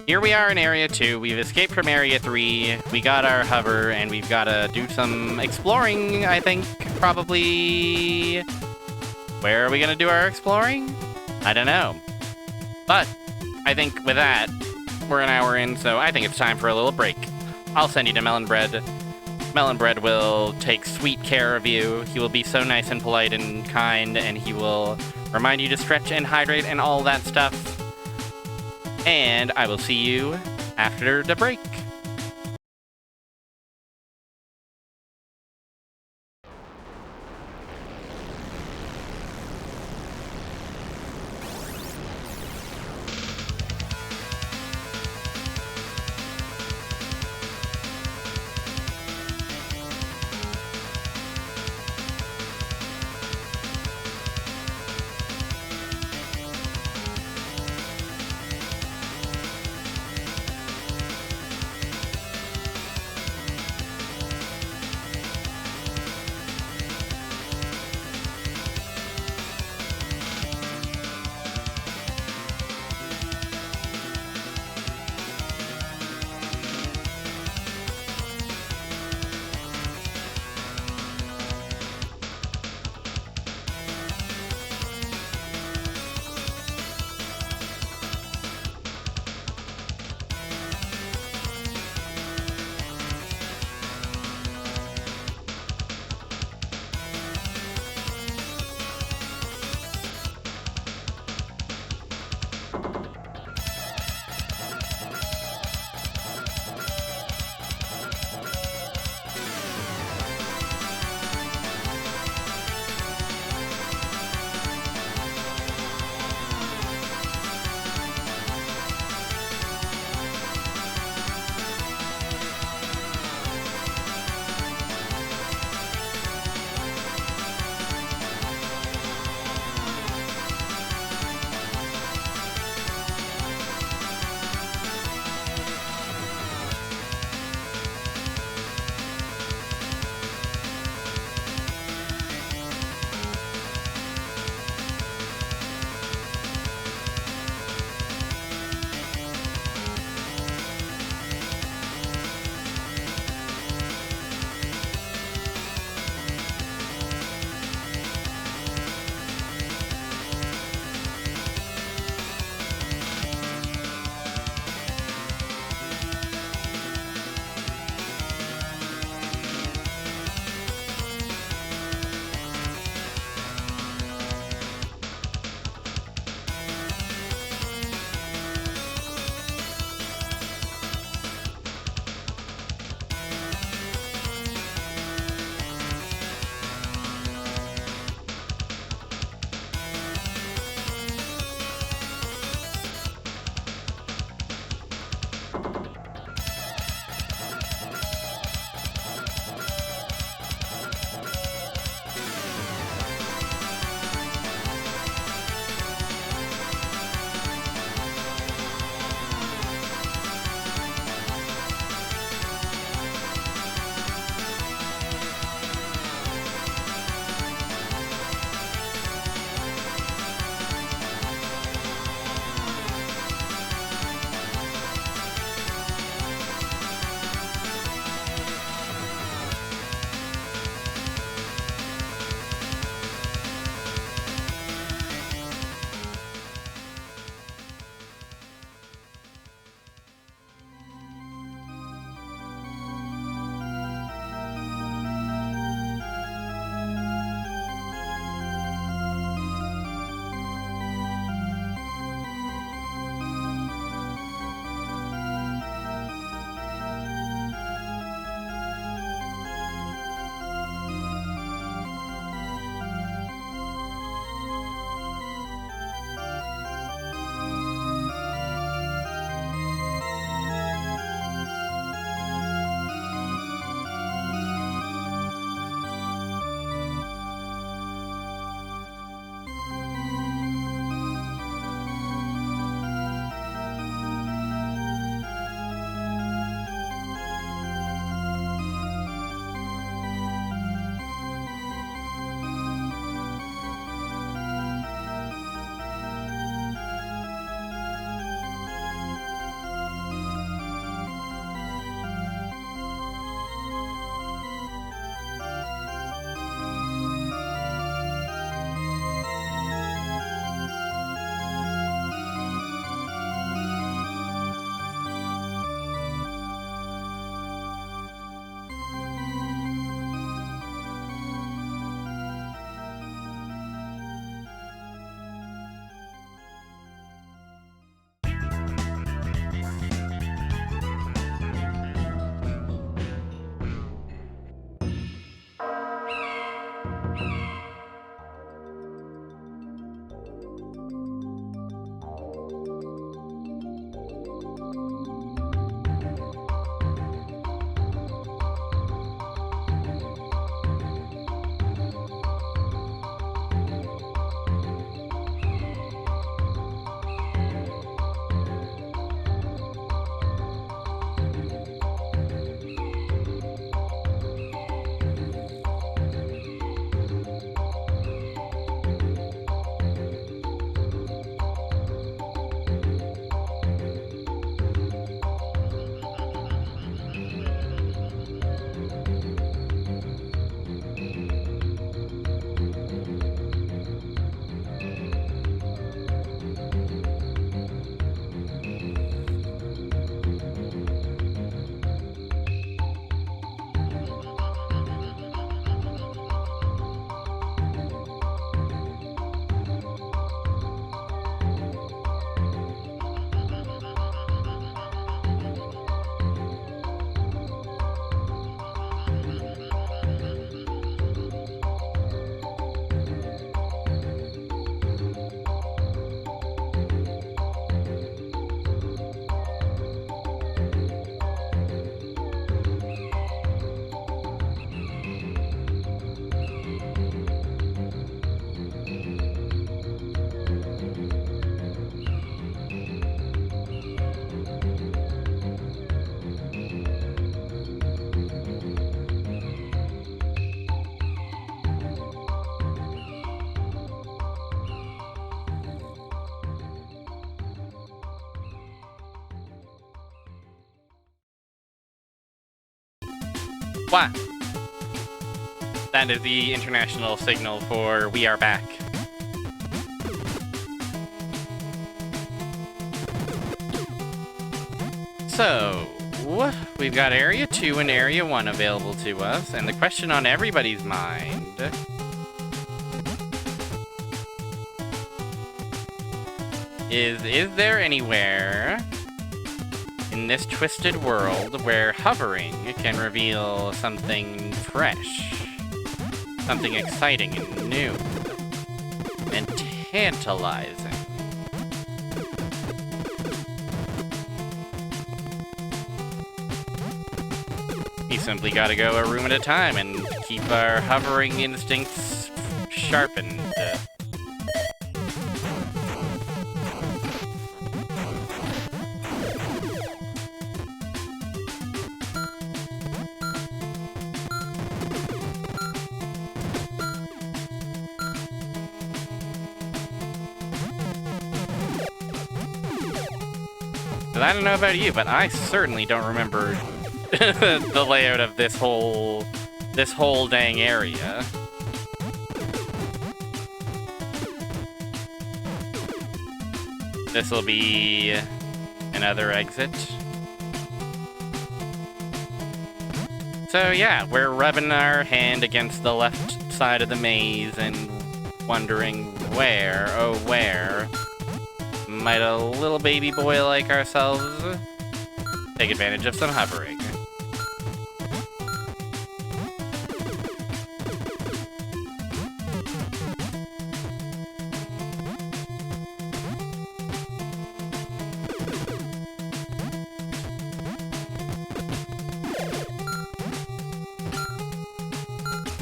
Here we are in Area 2. We've escaped from Area 3. We got our hover, and we've got to do some exploring, I think, probably. Where are we going to do our exploring? I don't know. But I think with that, we're an hour in, so I think it's time for a little break. I'll send you to Melon Bread. Melon Bread will take sweet care of you. He will be so nice and polite and kind, and he will remind you to stretch and hydrate and all that stuff. And I will see you after the break. What? That is the international signal for we are back. So, we've got Area 2 and Area 1 available to us, and the question on everybody's mind is there anywhere in this twisted world where hovering can reveal something fresh, something exciting and new, and tantalizing? We simply gotta go a room at a time and keep our hovering instincts sharpened. I don't know about you, but I certainly don't remember the layout of this whole dang area. This will be another exit. So yeah, we're rubbing our hand against the left side of the maze and wondering where, oh where, might a little baby boy like ourselves take advantage of some hovering.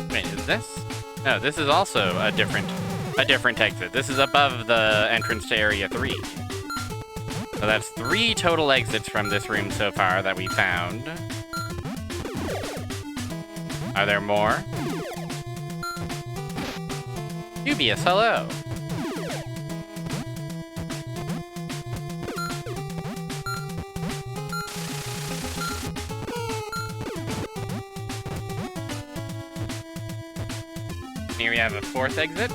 Wait, is this? No, this is also a different exit. This is above the entrance to Area 3. So that's 3 total exits from this room so far that we found. Are there more? Dubious, hello. Here we have a 4th exit.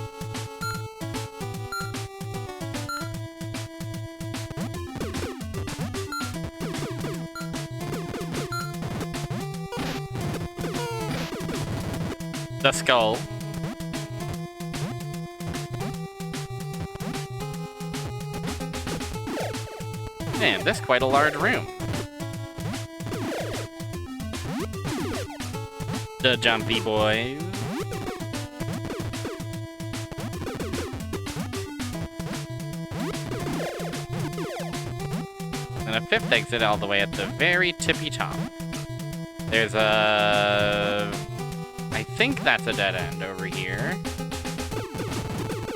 The skull. Man, this is quite a large room. The jumpy boys. And a 5th exit all the way at the very tippy top. There's a... I think that's a dead end over here.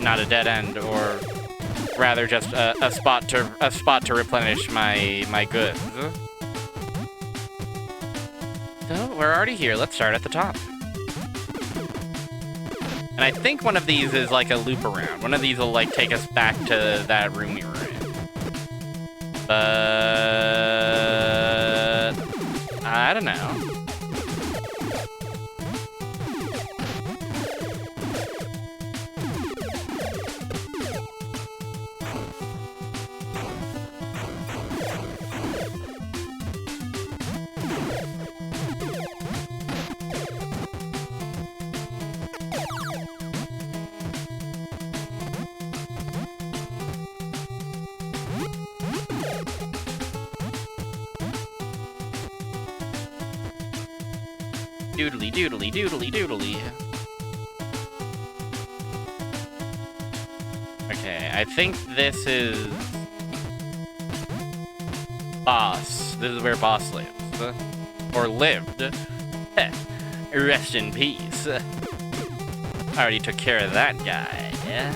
Not a dead end, or rather just a spot to replenish my goods. So we're already here. Let's start at the top. And I think one of these is like a loop around. One of these will like take us back to that room we were in. But I don't know. Doodly doodly doodly doodly. Okay, I think this is Boss. This is where Boss lives. Or lived. Heh. Rest in peace. Already took care of that guy, yeah?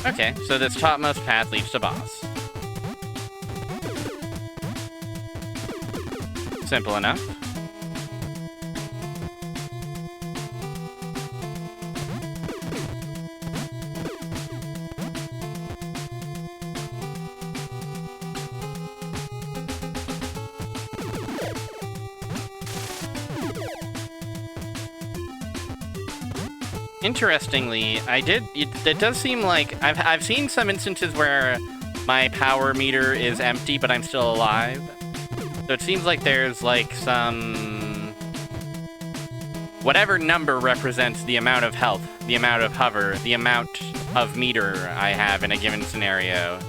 Okay, so this topmost path leads to Boss. Simple enough. Interestingly, it does seem like I've seen some instances where my power meter is empty, but I'm still alive. So it seems like there's like some... whatever number represents the amount of health, the amount of hover, the amount of meter I have in a given scenario.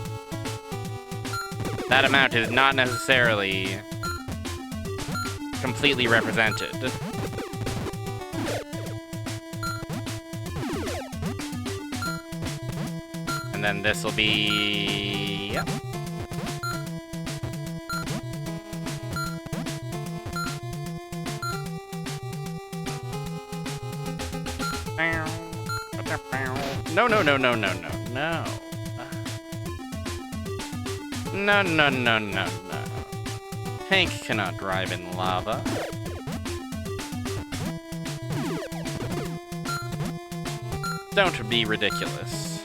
That amount is not necessarily completely represented. And then this will be... Yep. No, no, no, no, no, no, no. No, no, no, no, no. Tank cannot drive in lava. Don't be ridiculous.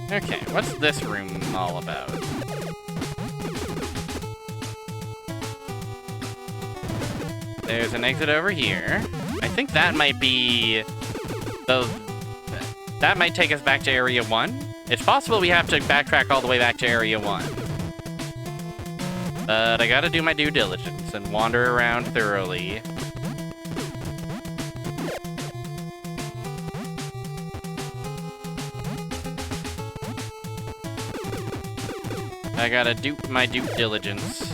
Okay, what's this room all about? There's an exit over here. I think that might be the... that might take us back to Area 1. It's possible we have to backtrack all the way back to Area 1. But I gotta do my due diligence and wander around thoroughly. I gotta do my due diligence.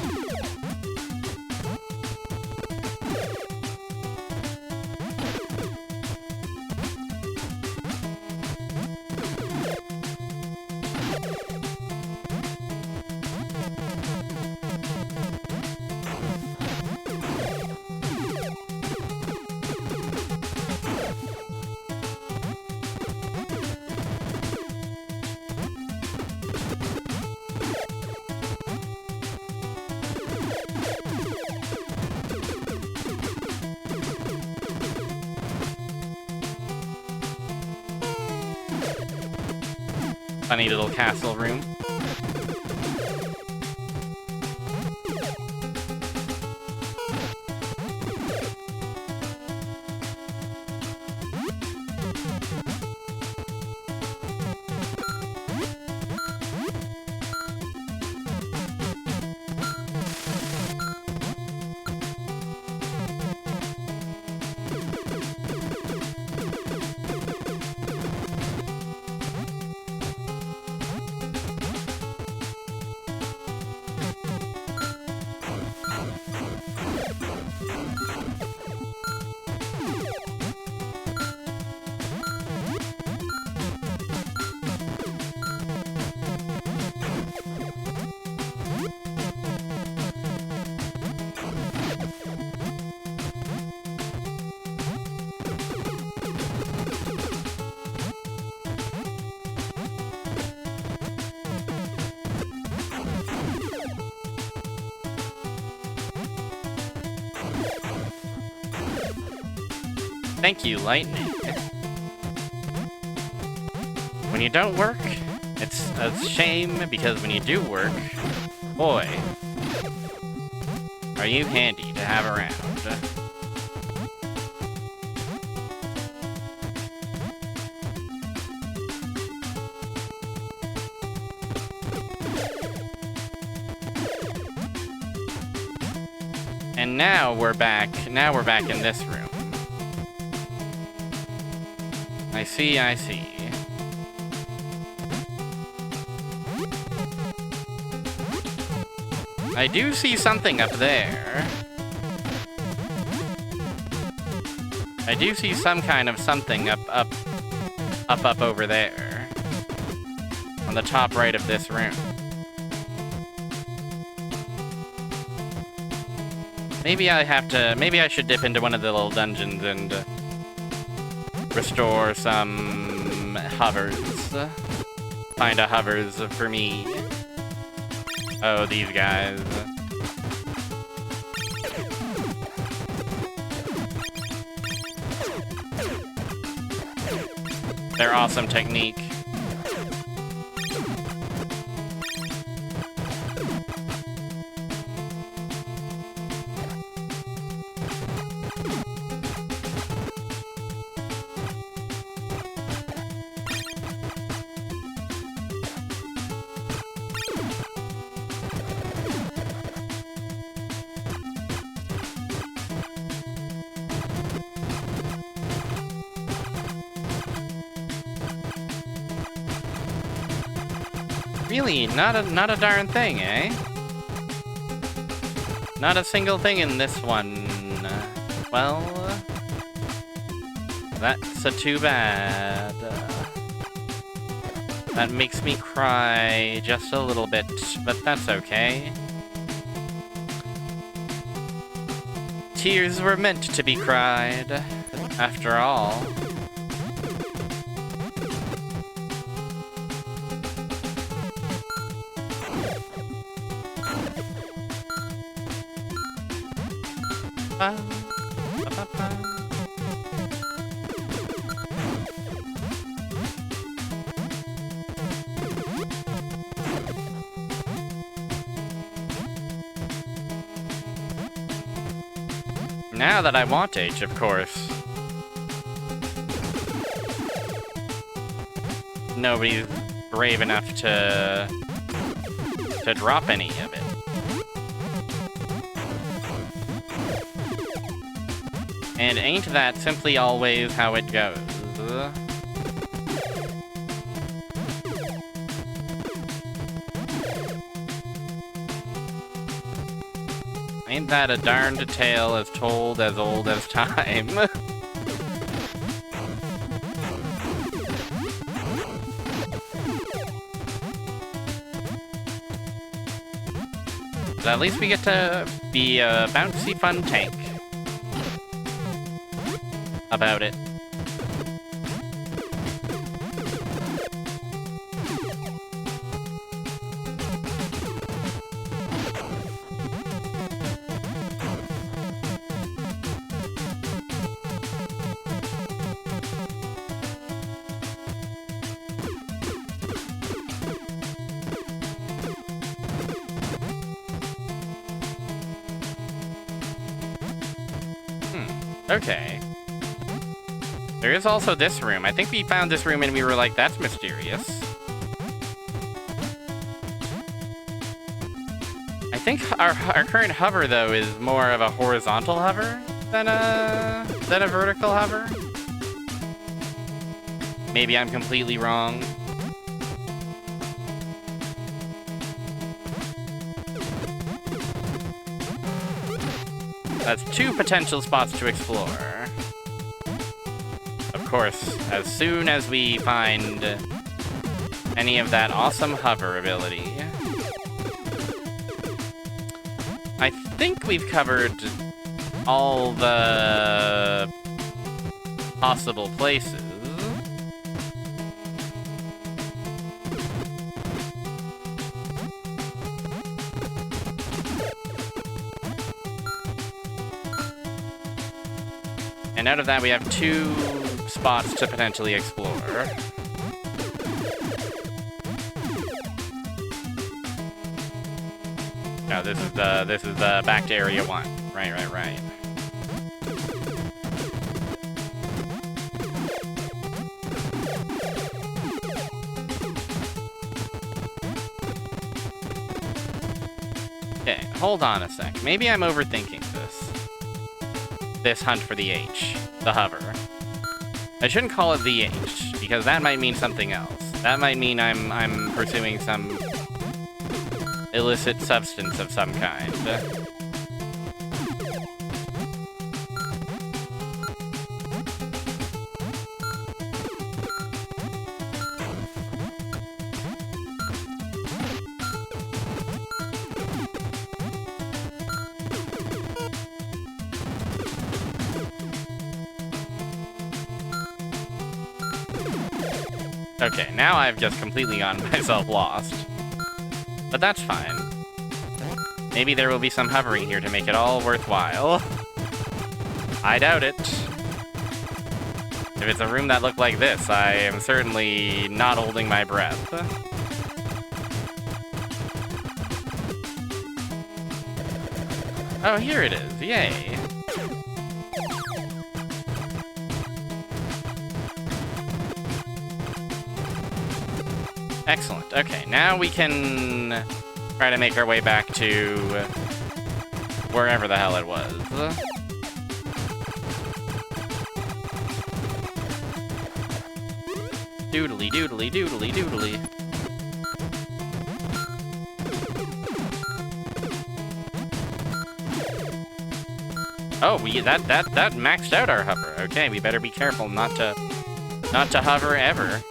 Funny little castle room. Thank you, Lightning. When you don't work, it's a shame, because when you do work, boy, are you handy to have around. And now we're back in this room. I see, I see. I do see something up there. I do see some kind of something up over there. On the top right of this room. Maybe I should dip into one of the little dungeons and restore some hovers. Find a hovers for me. Oh, these guys. Their awesome technique. Really, not a darn thing, eh? Not a single thing in this one. Well, that's a too bad. That makes me cry just a little bit, but that's okay. Tears were meant to be cried, after all. Now that I want H, of course. Nobody's brave enough to drop any of it. And ain't that simply always how it goes? Ain't that a darned tale as told as old as time? But at least we get to be a bouncy fun tank about it. Okay. There is also this room. I think we found this room and we were like, that's mysterious. I think our current hover, though, is more of a horizontal hover than a vertical hover. Maybe I'm completely wrong. That's 2 potential spots to explore. Of course, as soon as we find any of that awesome hover ability. I think we've covered all the possible places. And out of that, we have 2 spots to potentially explore. No, this is the back to area 1. Right. Okay, hold on a sec. Maybe I'm overthinking this hunt for the H, the hover. I shouldn't call it the H, because that might mean something else. That might mean I'm pursuing some illicit substance of some kind. Okay, now I've just completely gotten myself lost. But that's fine. Maybe there will be some hovering here to make it all worthwhile. I doubt it. If it's a room that looked like this, I am certainly not holding my breath. Oh, here it is. Yay. Excellent. Okay, now we can try to make our way back to wherever the hell it was. Doodly doodly doodly doodly. Oh, that maxed out our hover. Okay, we better be careful not to hover ever.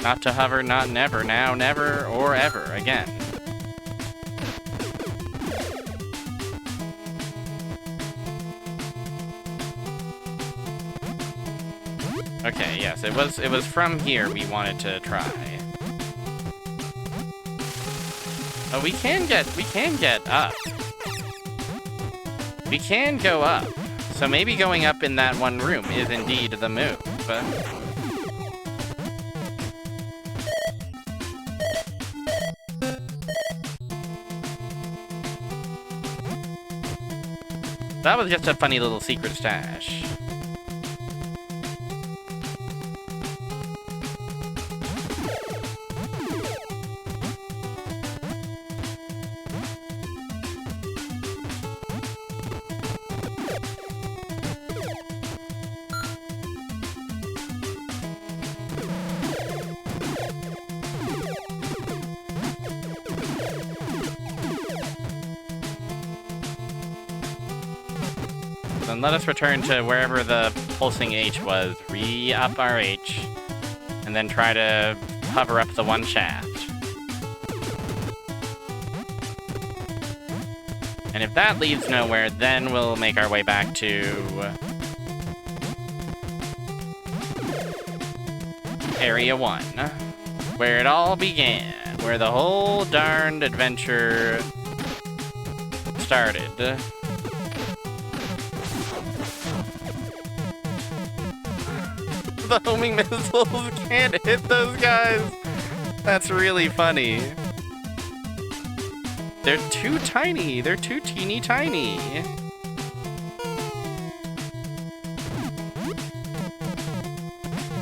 Not to hover, not never, now, never, or ever again. Okay, yes, it was from here we wanted to try. Oh, we can get up. We can go up. So maybe going up in that one room is indeed the move. That was just a funny little secret stash. Then let us return to wherever the pulsing H was, re-up our H, and then try to hover up the one shaft. And if that leads nowhere, then we'll make our way back to Area 1, where it all began, where the whole darned adventure started. The homing missiles can't hit those guys. That's really funny. They're too tiny. They're too teeny tiny.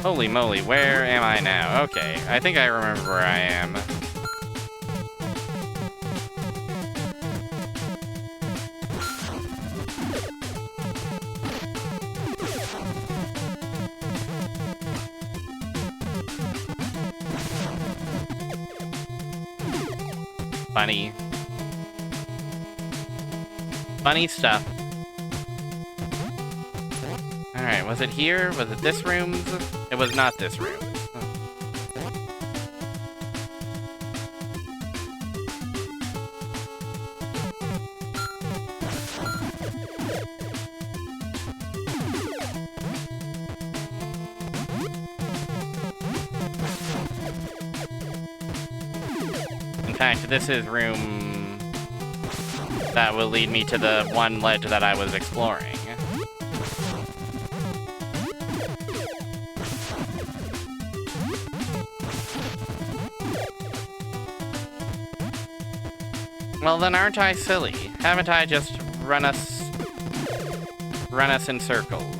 Holy moly, where am I now? Okay, I think I remember where I am. Funny. Funny stuff. Alright, was it here? Was it this room? It was not this room. In fact, this is room that will lead me to the one ledge that I was exploring. Well, then aren't I silly? Haven't I just run us in circles?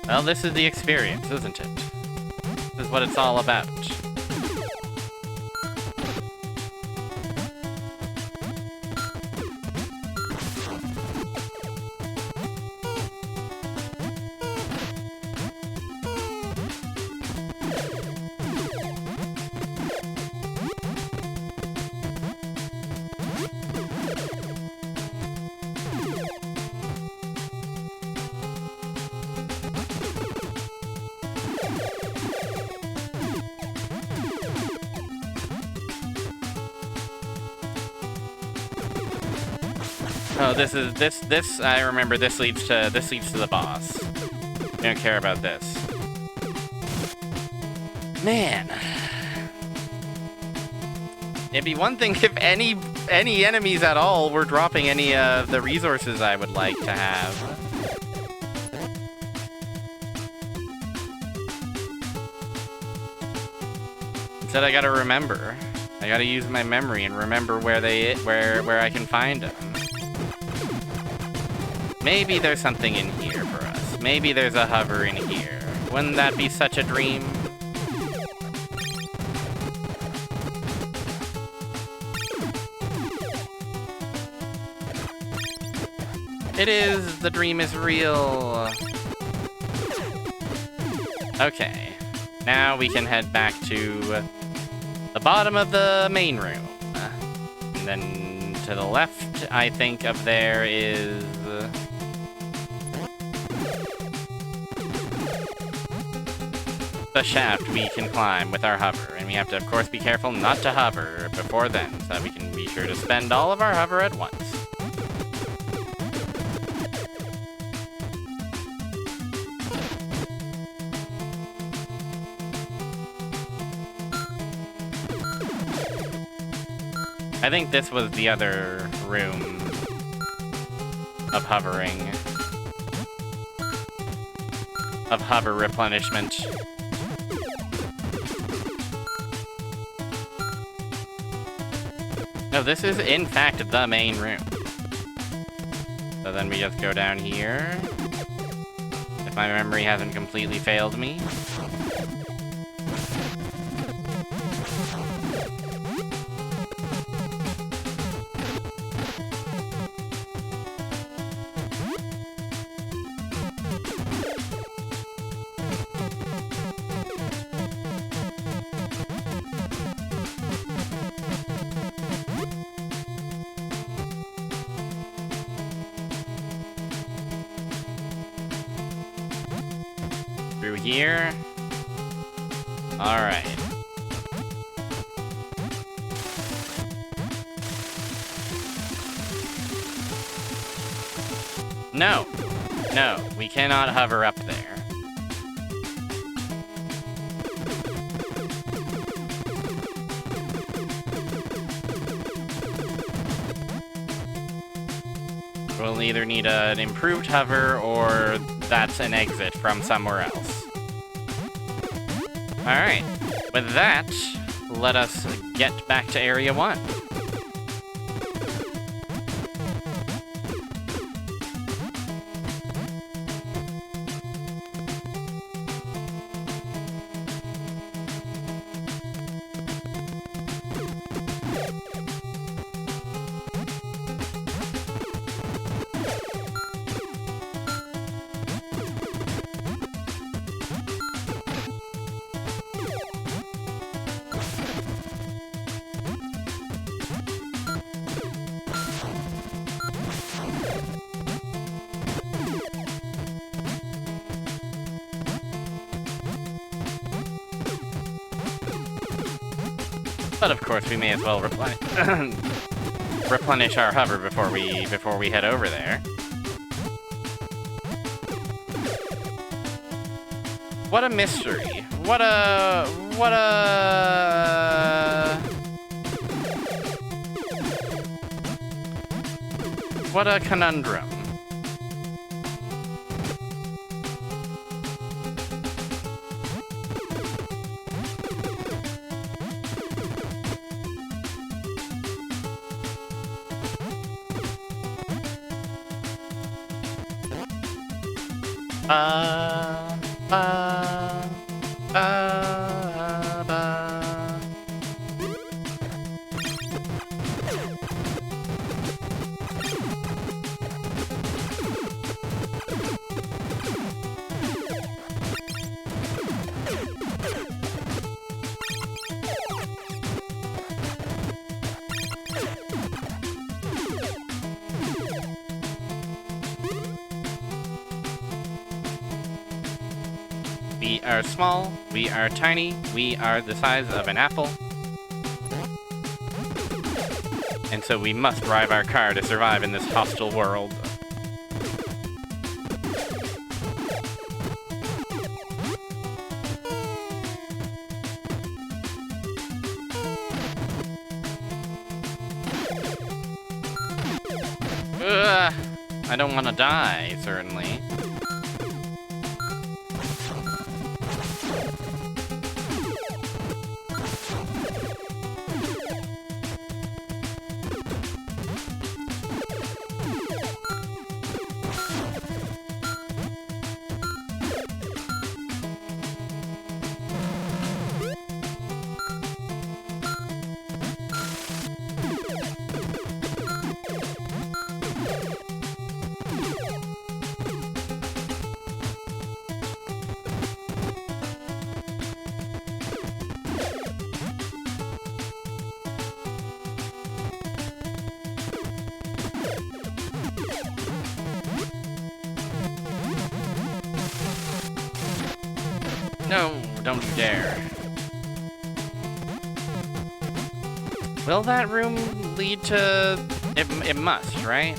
Well, this is the experience, isn't it? This is what it's all about. Oh, this I remember. This leads to the boss. I don't care about this. Man, it'd be one thing if any enemies at all were dropping any of the resources I would like to have. Instead, I gotta remember. I gotta use my memory and remember where I can find them. Maybe there's something in here for us. Maybe there's a hover in here. Wouldn't that be such a dream? It is. The dream is real. Okay. Now we can head back to the bottom of the main room. And then to the left, I think of there is... the shaft we can climb with our hover. And we have to, of course, be careful not to hover before then, so that we can be sure to spend all of our hover at once. I think this was the other room of hovering. Of hover replenishment. No, this is in fact the main room. So then we just go down here. If my memory hasn't completely failed me. Through here. Alright. No. No, we cannot hover up there. We'll either need an improved hover or that's an exit from somewhere else. Alright, with that, let us get back to Area 1. But of course, we may as well replenish our hover before we head over there. What a mystery! What a conundrum. We are small, we are tiny, we are the size of an apple. And so we must drive our car to survive in this hostile world. Ugh, I don't want to die, certainly. No, don't you dare. Will that room lead to... It must, right?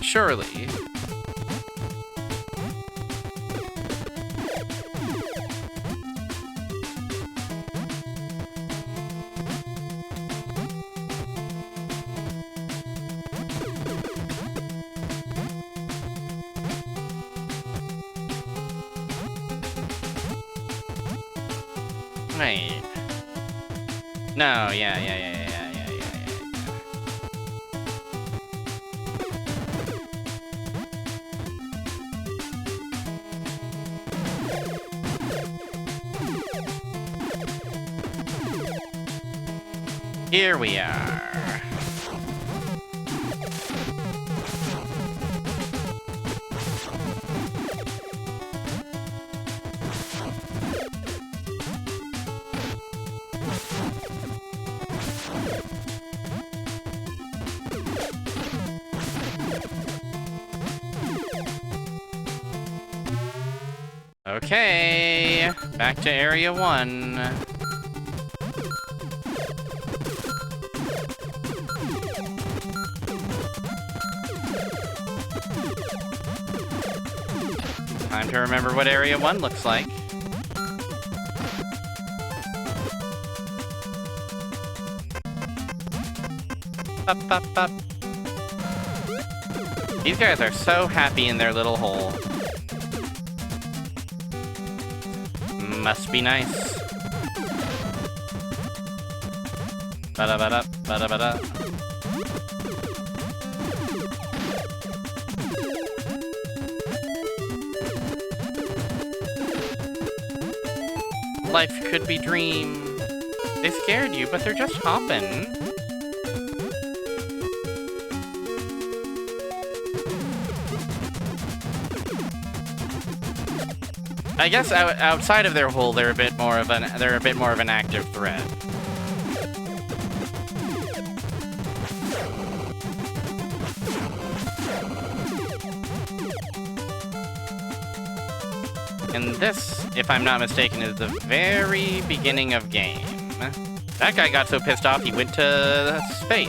Surely. Wait. No, yeah. Here we are. Okay, back to Area 1. Time to remember what Area 1 looks like. Up, up, up. These guys are so happy in their little hole. Must be nice. Ba-da-ba-da, ba-da-ba-da. Life could be dream. They scared you, but they're just hopping. I guess outside of their hole, they're a bit more of an active threat. And this, if I'm not mistaken, is the very beginning of game. That guy got so pissed off he went to space.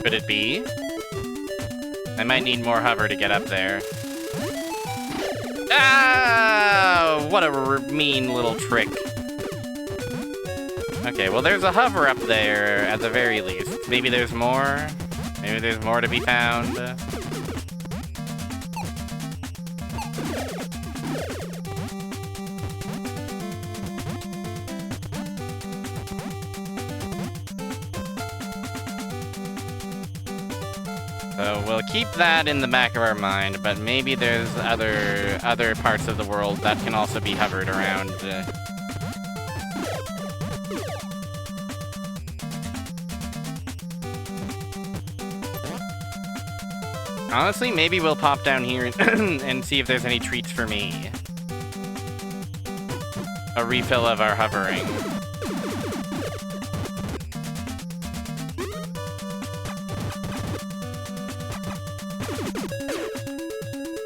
Could it be? I might need more hover to get up there. Ah! What a mean little trick. Okay, well there's a hover up there at the very least. Maybe there's more? Maybe there's more to be found? So we'll keep that in the back of our mind, but maybe there's other parts of the world that can also be hovered around. Honestly, maybe we'll pop down here and see if there's any treats for me. A refill of our hovering.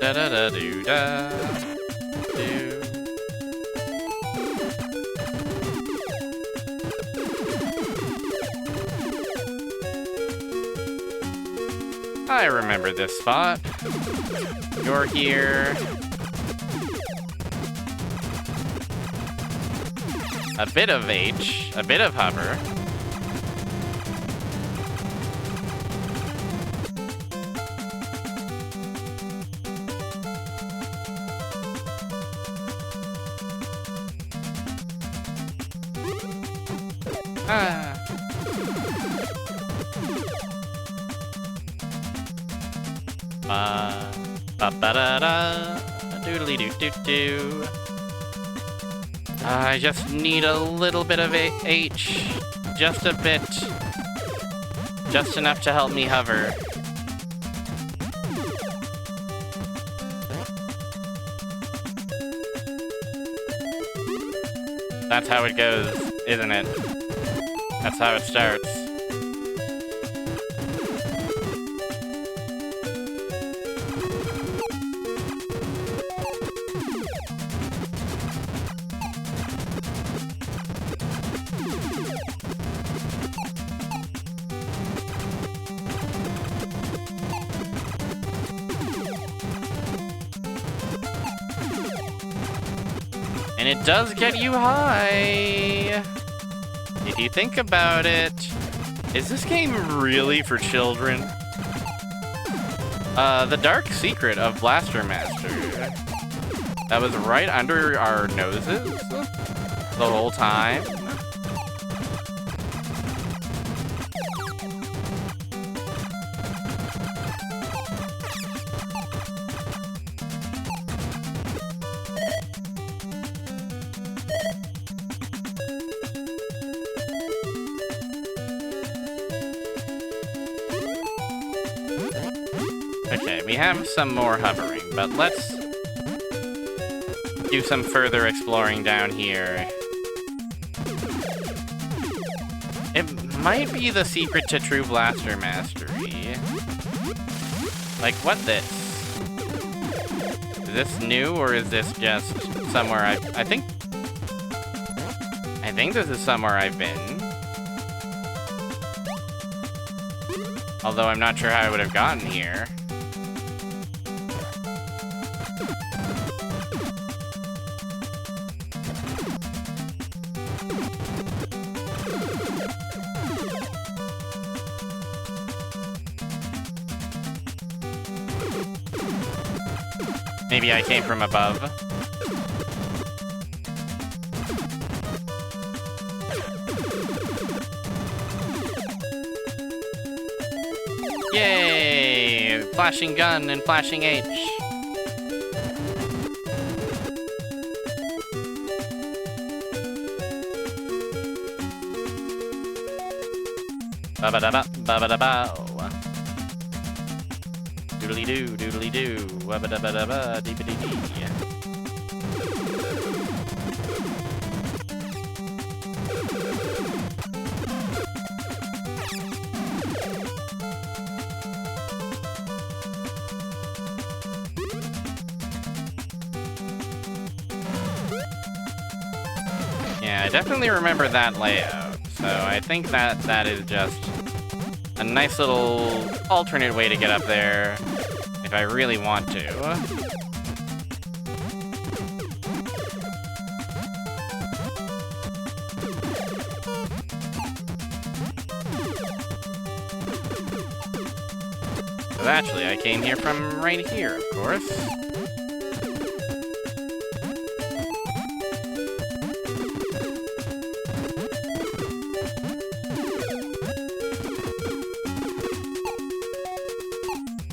Da da da do da do. I remember this spot. You're here. A bit of H, a bit of hover. Ah. Ba-ba-da-da, doodly-doo-doo-doo. I just need a little bit of H. just a bit. Just enough to help me hover. That's how it goes, isn't it? That's how it starts. And it does get you high. If you think about it, is this game really for children? The dark secret of Blaster Master. That was right under our noses the whole time. Okay, we have some more hovering, but let's do some further exploring down here. It might be the secret to true Blaster Mastery. Like, what this? Is this new, or is this just somewhere I think this is somewhere I've been. Although I'm not sure how I would have gotten here. Maybe I came from above. Yay! Flashing gun and flashing H. Ba-ba-da-ba, ba-ba-da-bow. Doodly-doo, doodly-doo, wabba-da-ba-da-ba, dee-ba-dee-dee. Yeah, I definitely remember that layout, so I think that is just a nice little alternate way to get up there if I really want to. But actually, I came here from right here, of course.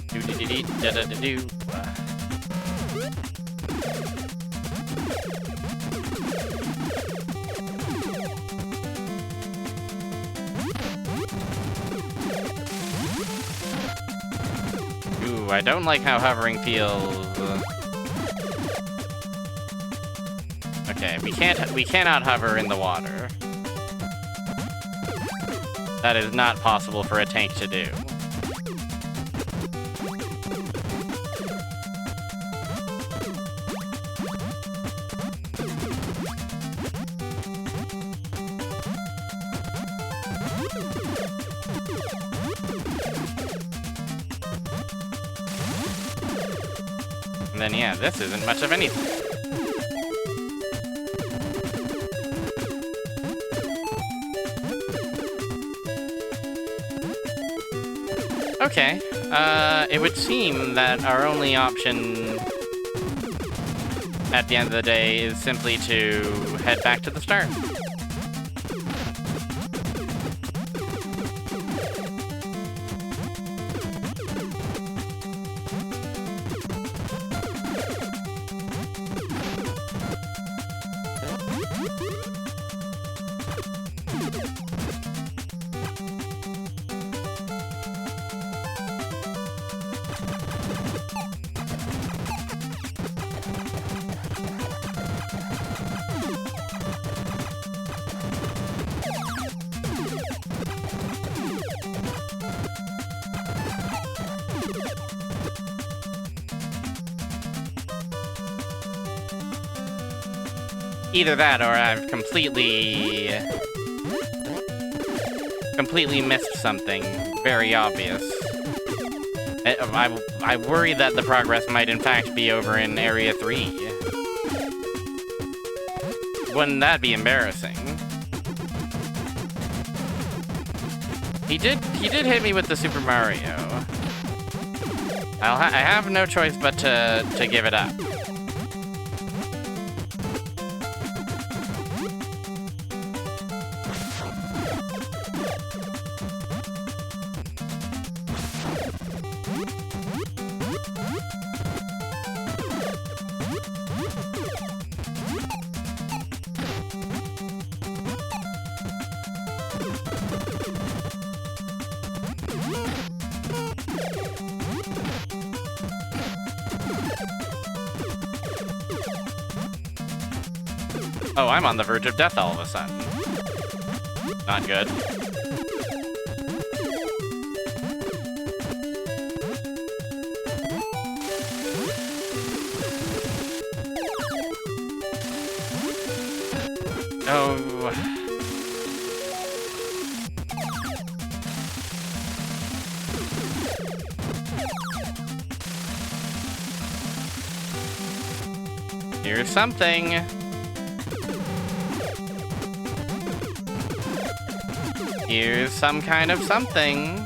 Do-do-do-do-do-do-do. Ooh, I don't like how hovering feels. Okay, we cannot hover in the water. That is not possible for a tank to do. And then, yeah, this isn't much of anything. Okay, it would seem that our only option at the end of the day is simply to head back to the start. Either that or I've completely missed something very obvious. I worry that the progress might in fact be over in Area 3. Wouldn't that be embarrassing? He did hit me with the Super Mario. I have no choice but to give it up. Oh, I'm on the verge of death all of a sudden. Not good. Oh. Here's something. Here's some kind of something.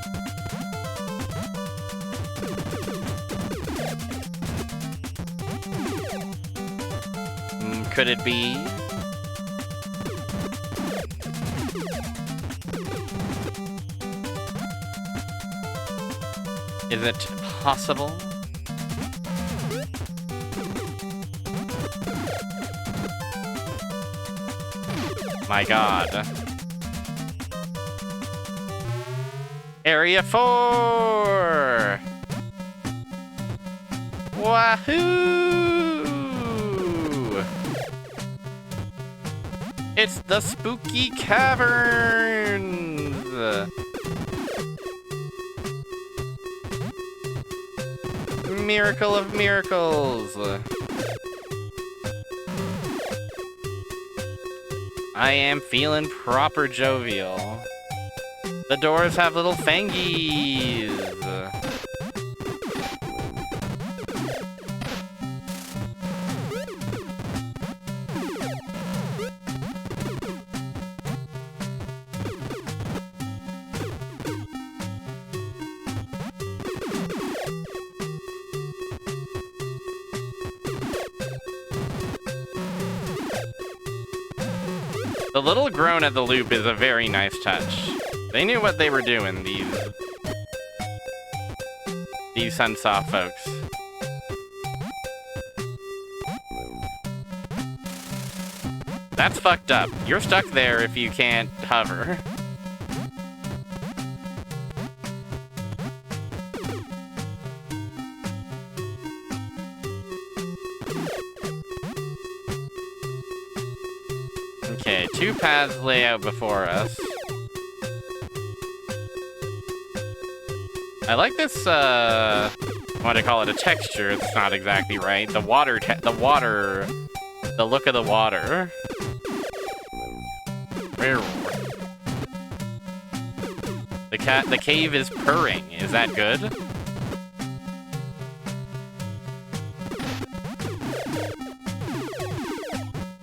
Could it be? Is it possible? My God. Area 4! Wahoo! It's the spooky caverns! Miracle of miracles! I am feeling proper jovial. The doors have little fangies. The little groan at the loop is a very nice touch. They knew what they were doing, these Sunsoft folks. That's fucked up. You're stuck there if you can't hover. Okay, 2 paths lay out before us. I like this, what do I call it, a texture, it's not exactly right. The look of the water. The cave is purring, is that good?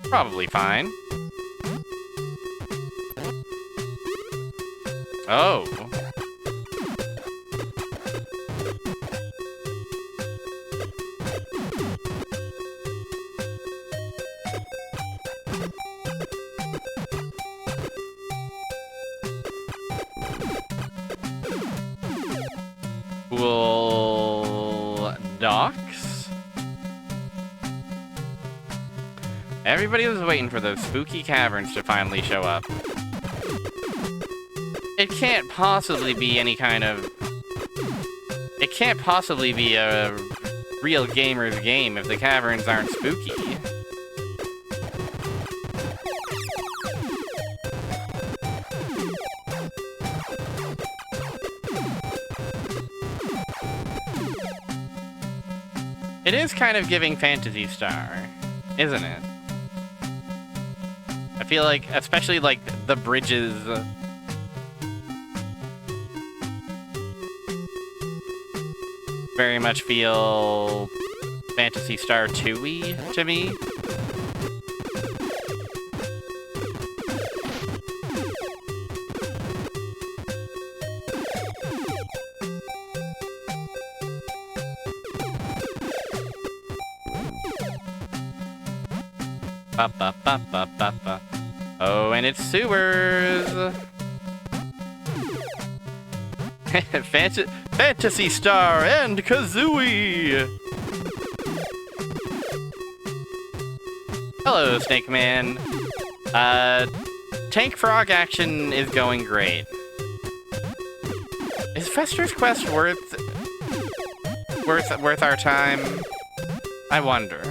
Probably fine. Oh. Cool docks. Everybody was waiting for those spooky caverns to finally show up. It can't possibly be any kind of... It can't possibly be a real gamer's game if the caverns aren't spooky. It is kind of giving Phantasy Star, isn't it? I feel like, especially like the bridges. Very much feel Phantasy Star 2-y to me. Ba, ba, ba, ba, ba, ba. Oh, and it's sewers. Phantasy Star and Kazooie. Hello, Snake Man. Tank Frog action is going great. Is Fester's Quest worth our time? I wonder.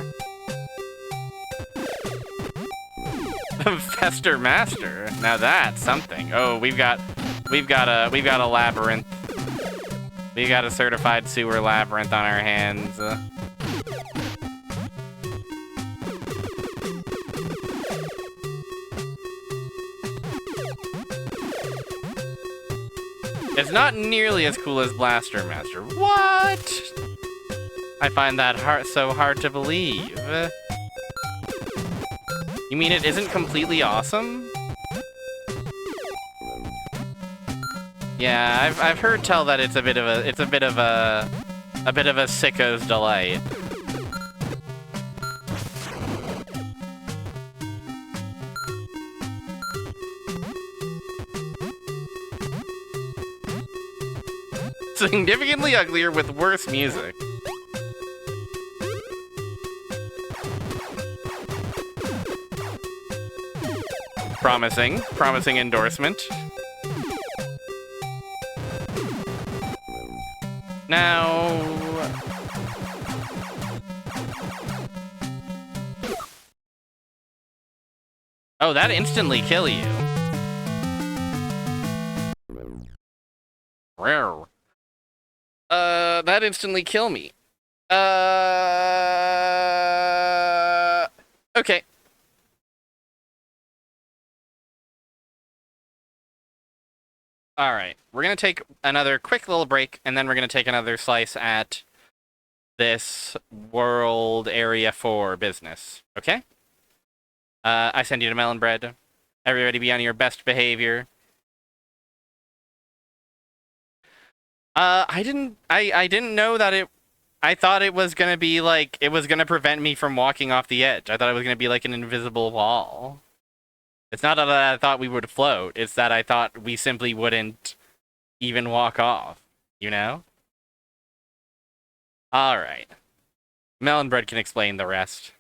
Fester Master. Now that's something. Oh, we've got a labyrinth. We got a certified sewer labyrinth on our hands. It's not nearly as cool as Blaster Master. What? I find that so hard to believe. You mean it isn't completely awesome? Yeah, I've heard tell that it's a bit of a sicko's delight. Significantly uglier with worse music. Promising endorsement. Now... Oh, that instantly kill you. Rare. That instantly kill me. Okay. Alright, we're gonna take another quick little break, and then we're gonna take another slice at this World Area 4 business, okay? I send you to Melon Bread. Everybody be on your best behavior. I didn't know that I thought it was gonna be like, it was gonna prevent me from walking off the edge. I thought it was gonna be like an invisible wall. It's not that I thought we would float, it's that I thought we simply wouldn't even walk off, you know? Alright. Melon Bread can explain the rest.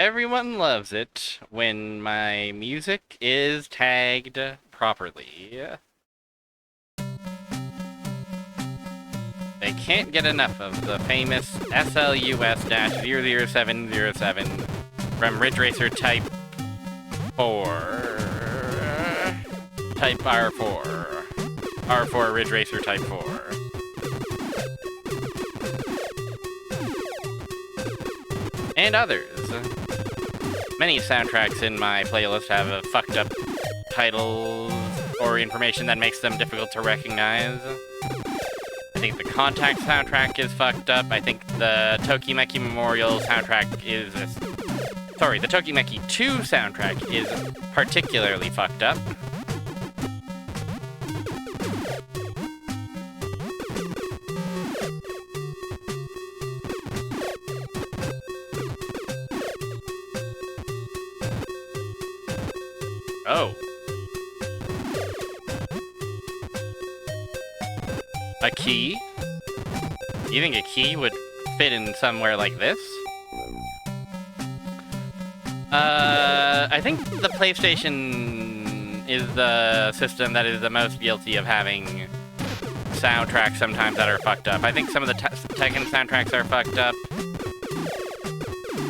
Everyone loves it when my music is tagged properly. They can't get enough of the famous SLUS-00707 from Ridge Racer Type 4. Type R4. R4 Ridge Racer Type 4. And others. Many soundtracks in my playlist have fucked up titles or information that makes them difficult to recognize. I think the Contact soundtrack is fucked up. I think the Tokimeki Memorial soundtrack is... Sorry, the Tokimeki 2 soundtrack is particularly fucked up. Oh. A key? You think a key would fit in somewhere like this? I think the PlayStation is the system that is the most guilty of having soundtracks sometimes that are fucked up. I think some of the Tekken soundtracks are fucked up.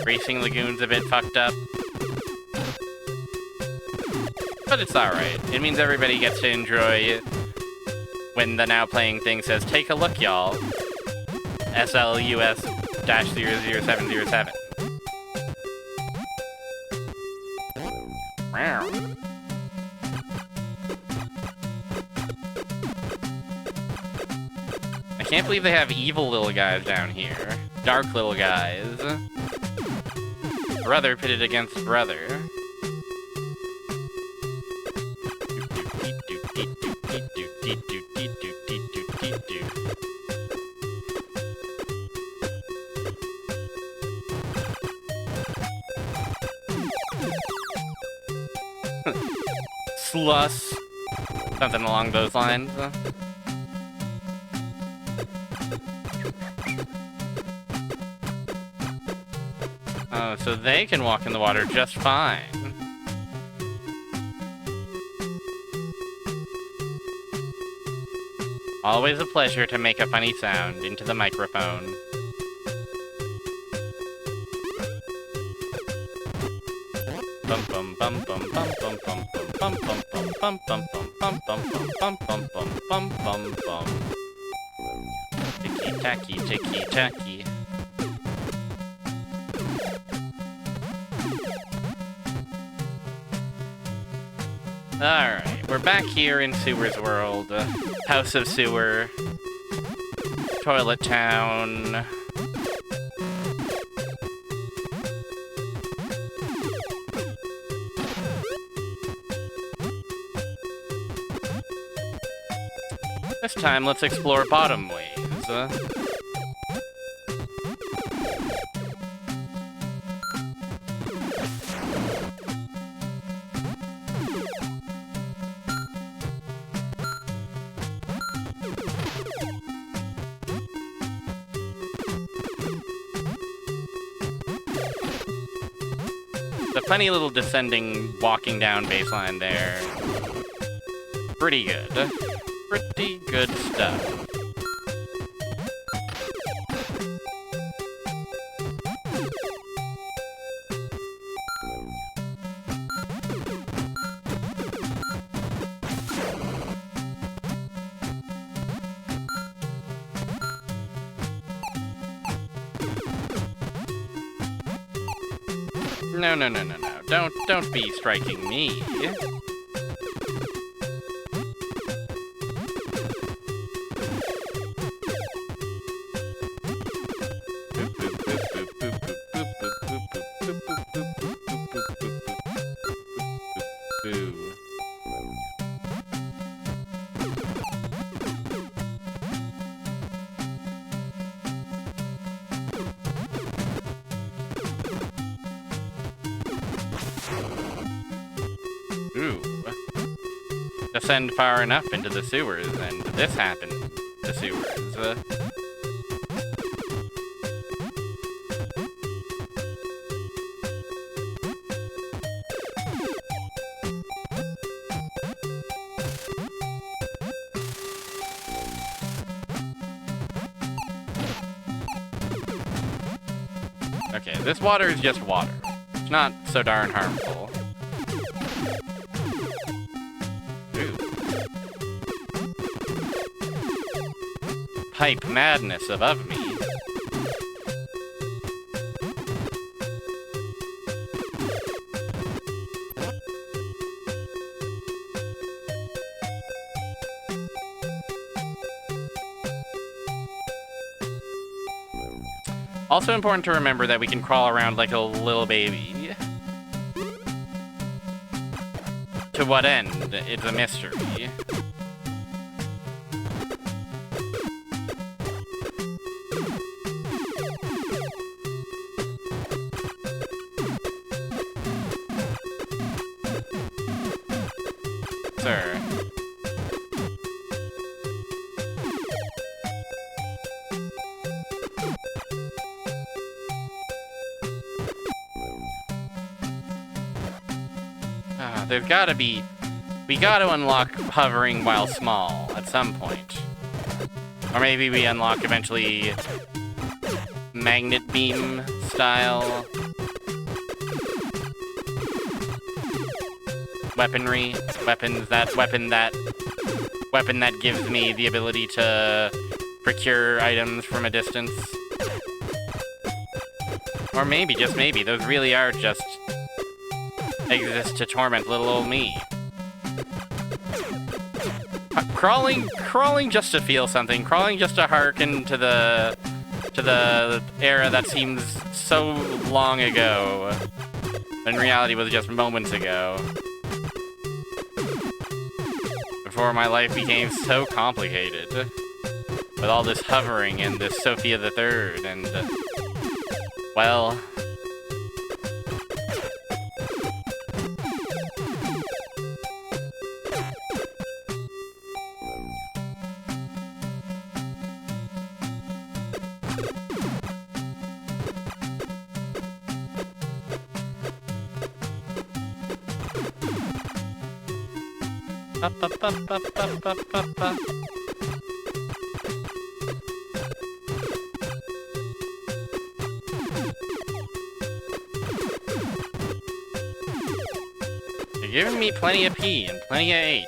Racing Lagoon's a bit fucked up. But it's alright. It means everybody gets to enjoy when the now playing thing says, "Take a look, y'all. SLUS-00707. Wow. I can't believe they have evil little guys down here. Dark little guys. Brother pitted against brother. Sluss. Something along those lines. Oh, so they can walk in the water just fine. Always a pleasure to make a funny sound into the microphone. Bum bum bum bum bum bum bum bum bum bum bum bum bum bum bum bum bum bum bum bum. Ticky tacky, ticky tacky. Alright, we're back here in Sewer's World. House of Sewer. Toilet Town. This time, let's explore bottom ways. The funny little descending, walking down baseline there. Pretty good. Pretty good stuff. No, no, no, no, no. Don't be striking me. Ooh. Descend far enough into the sewers, and this happened. The sewers. Okay, this water is just water. It's not so darn harmful. Pipe madness above me. Also important to remember that we can crawl around like a little baby. To what end? It's a mystery. sir. There's gotta be... We gotta unlock hovering while small at some point. Or maybe we unlock eventually magnet beam style weaponry. Weapon that gives me the ability to procure items from a distance. Or maybe, just maybe, those really are just exist to torment little old me. Crawling just to feel something. Crawling just to hearken to the era that seems so long ago. In reality was just moments ago. Before my life became so complicated. With all this hovering and this Sophia the Third and... well... You're giving me plenty of P and plenty of H.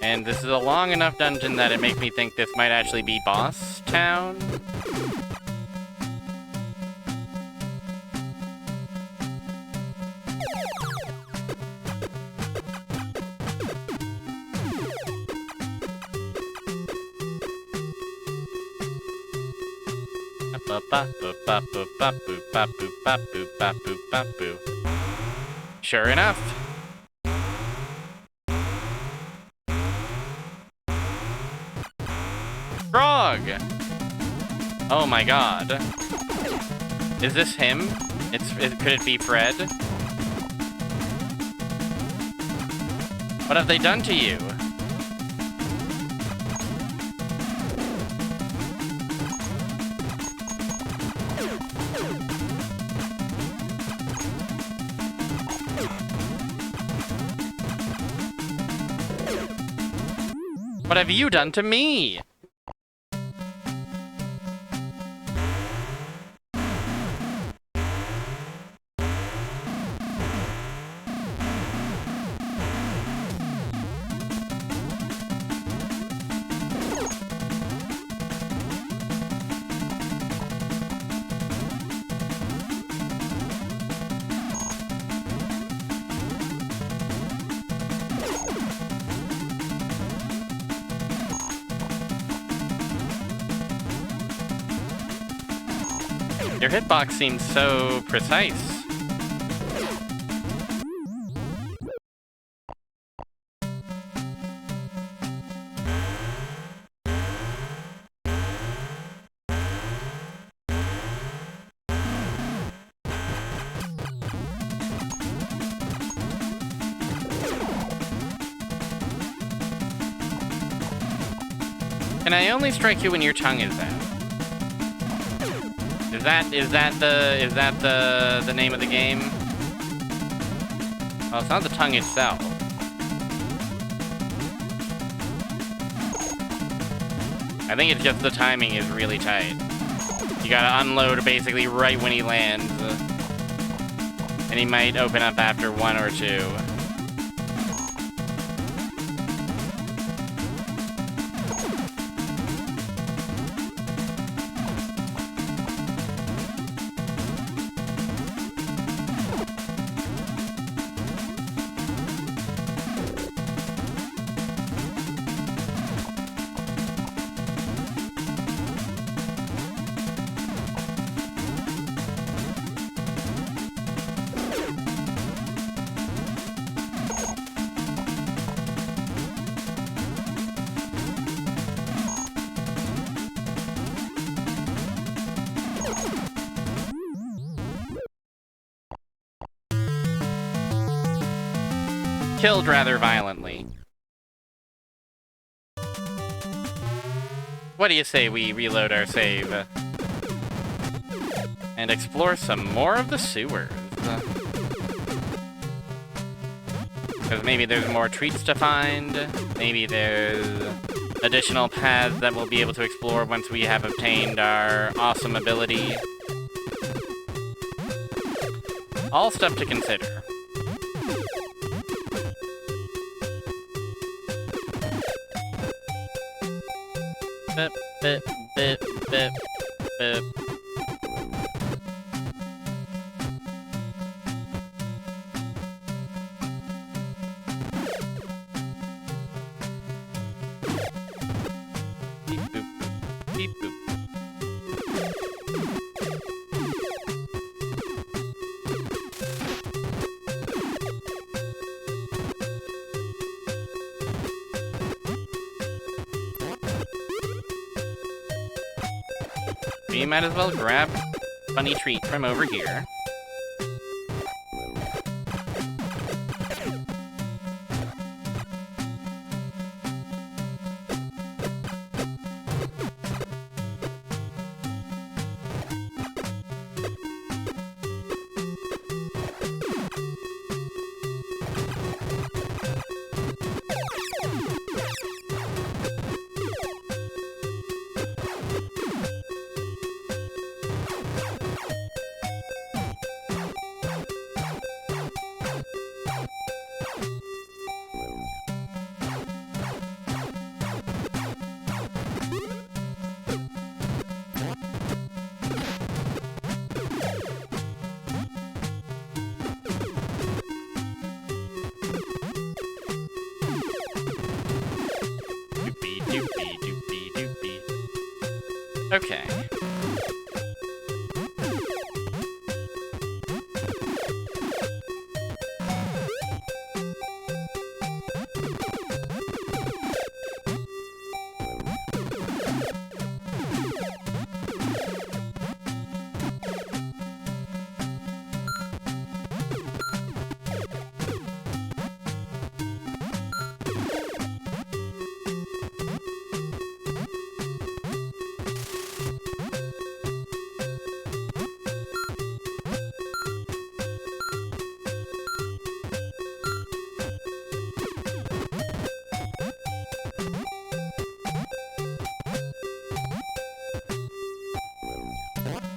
And this is a long enough dungeon that it makes me think this might actually be Boss Town. Sure enough. Frog! Oh my god. Is this him? Could it be Fred? What have they done to you? What have you done to me? Your hitbox seems so precise. Can I only strike you when your tongue is out? Is that the name of the game? Well, it's not the tongue itself. I think it's just the timing is really tight. You gotta unload basically right when he lands. And he might open up after one or two. killed rather violently. What do you say we reload our save? And explore some more of the sewers. Because maybe there's more treats to find. Maybe there's additional paths that we'll be able to explore once we have obtained our awesome ability. All stuff to consider. Bip, bip, bip, bip, bip. Beep boop boop. Beep boop. We might as well grab funny treat from over here. Okay.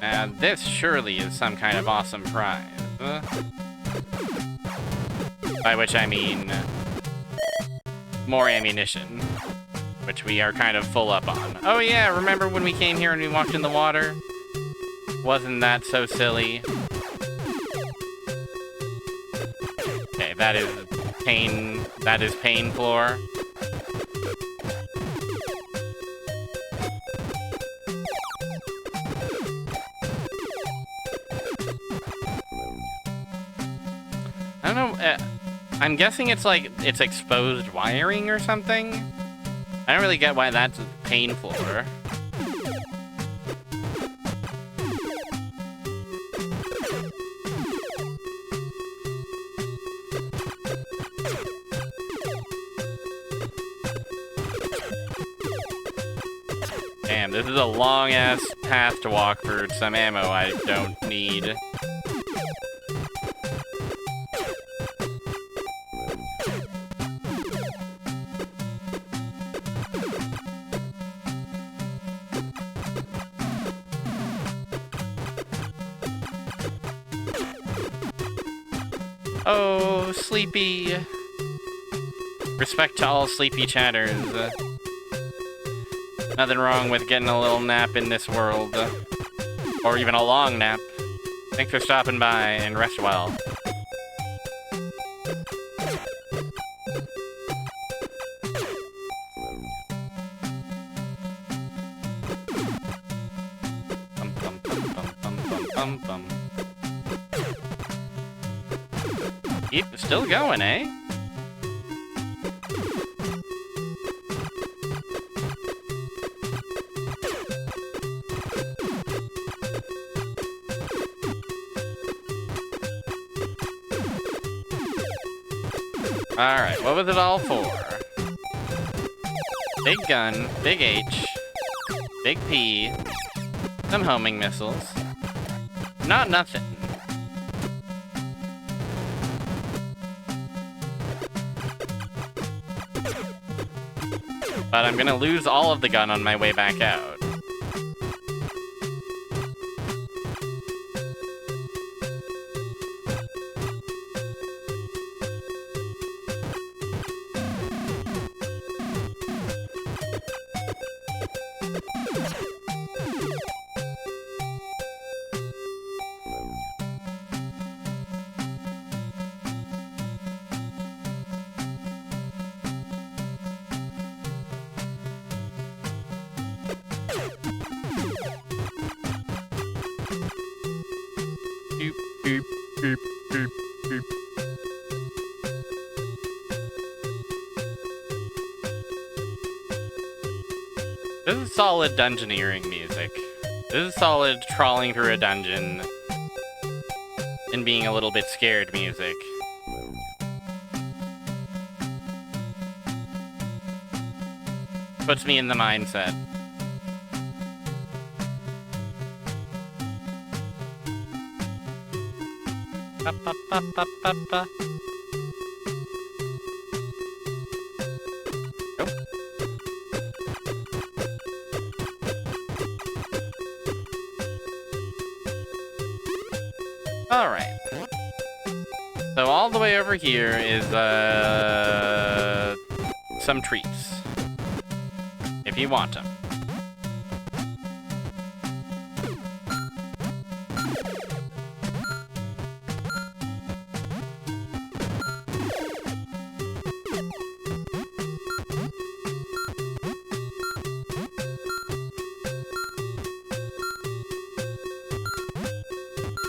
Now, this surely is some kind of awesome prize. By which I mean more ammunition, which we are kind of full up on. Oh yeah, remember when we came here and we walked in the water? Wasn't that so silly? Okay, that is pain floor. I don't know, I'm guessing it's like, it's exposed wiring or something? I don't really get why that's pain floor. Damn, this is a long-ass path to walk for some ammo I don't need. Oh, sleepy. Respect to all sleepy chatters. Nothing wrong with getting a little nap in this world. Or even a long nap. Thanks for stopping by and rest well. Bum, bum, bum, bum, bum, bum, bum, bum. Keep still going, eh? Alright, what was it all for? Big gun, big H, big P, some homing missiles. Not nothing. But I'm gonna lose all of the gun on my way back out. Boop, boop, boop, boop, boop. This is solid dungeoneering music. This is solid trawling through a dungeon and being a little bit scared music. Puts me in the mindset. Ba, ba, ba, ba, ba, ba. Nope. Alright. So all the way over here is, some treats. If you want them.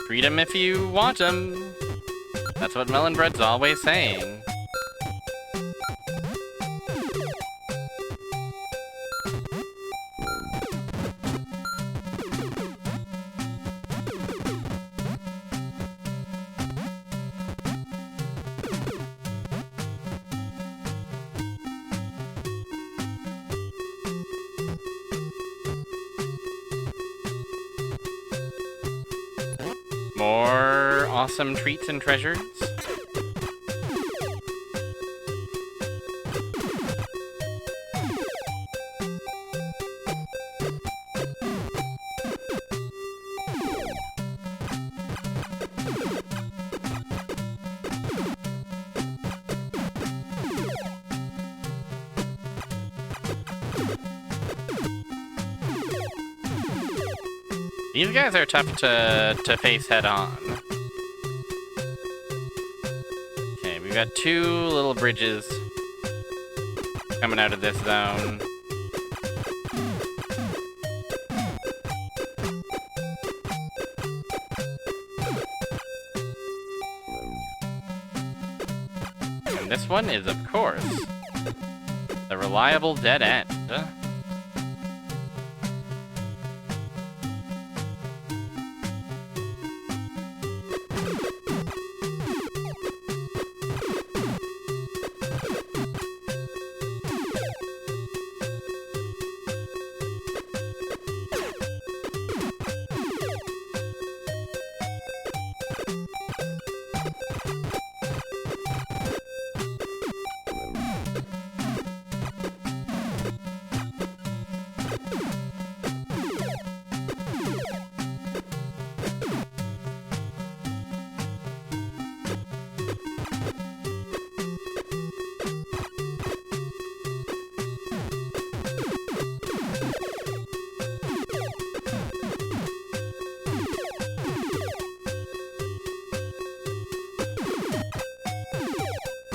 Treat 'em if you want 'em. That's what Melon Bread's always saying. More awesome treats and treasures. These guys are tough to face head on. Okay, we've got two little bridges coming out of this zone. And this one is, of course, the reliable dead end.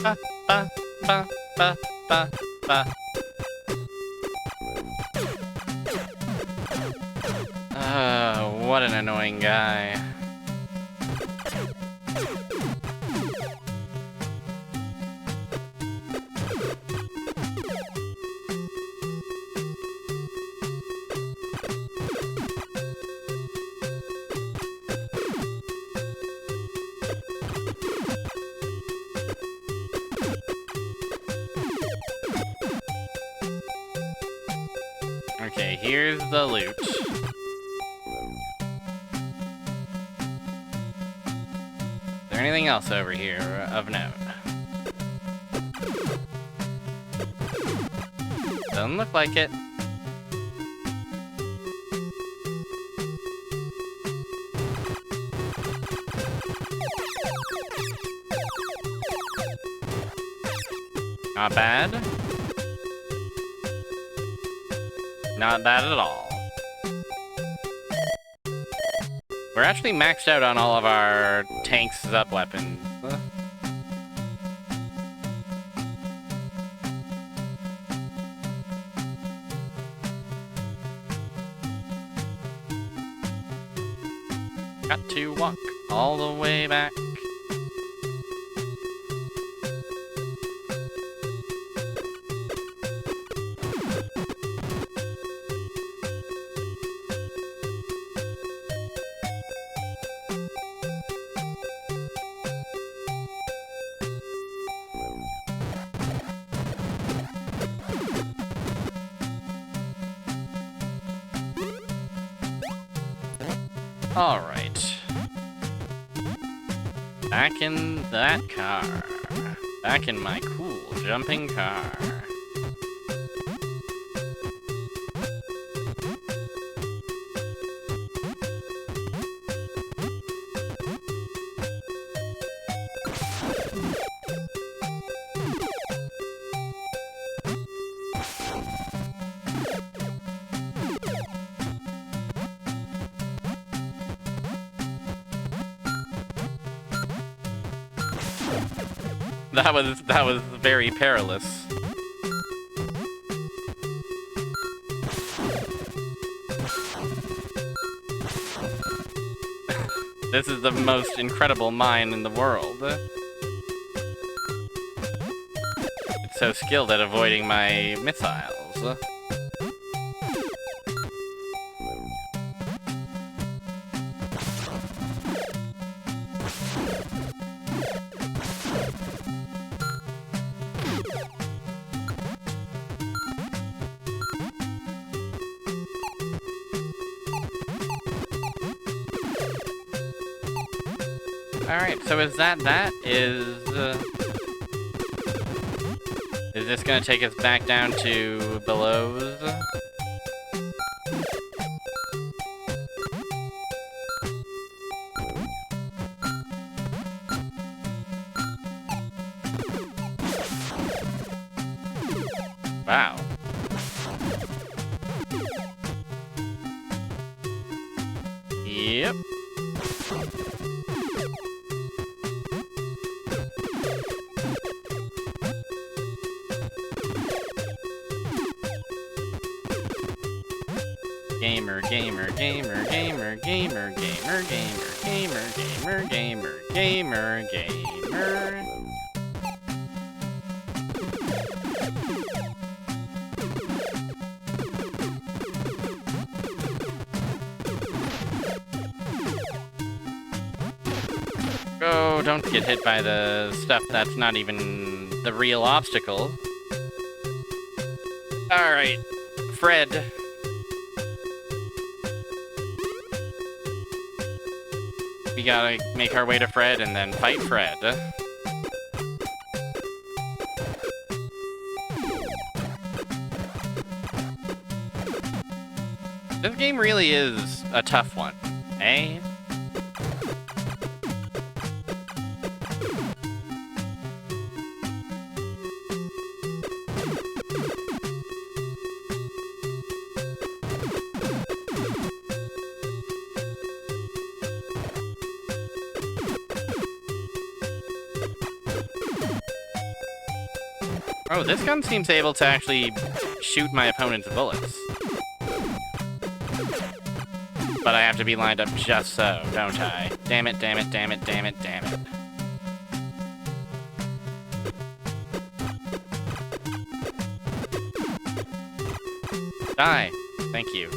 Ba, ba, ba, ba, ba, ba. What an annoying guy. here's the loot. Is there anything else over here of note? Doesn't look like it. Not bad. Not bad at all. We're actually maxed out on all of our tanks up weapons. Got to walk all the way back. Alright. Back in that car. Back in my cool jumping car. That was very perilous. This is the most incredible mine in the world. It's so skilled at avoiding my missiles. Alright, so is that? Is this gonna take us back down to Below's? Wow. Yep. Gamer, gamer, gamer, gamer, gamer, gamer, gamer, gamer, gamer, gamer, gamer, gamer. Oh, don't get hit by the stuff that's not even the real obstacle. Alright, Fred. We gotta make our way to Fred and then fight Fred. This game really is a tough one, eh? Oh, this gun seems able to actually shoot my opponent's bullets. But I have to be lined up just so, don't I? Damn it, damn it, damn it, damn it, damn it. Die. Thank you.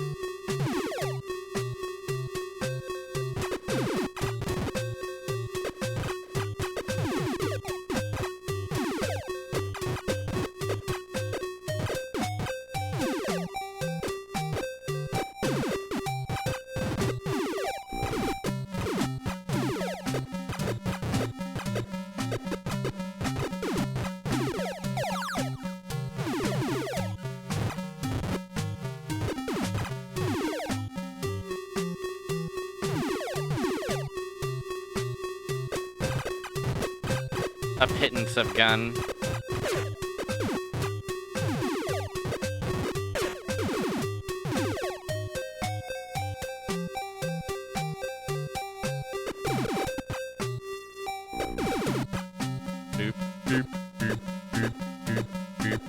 a pittance of gun. Boop, boop, boop, boop, boop, boop.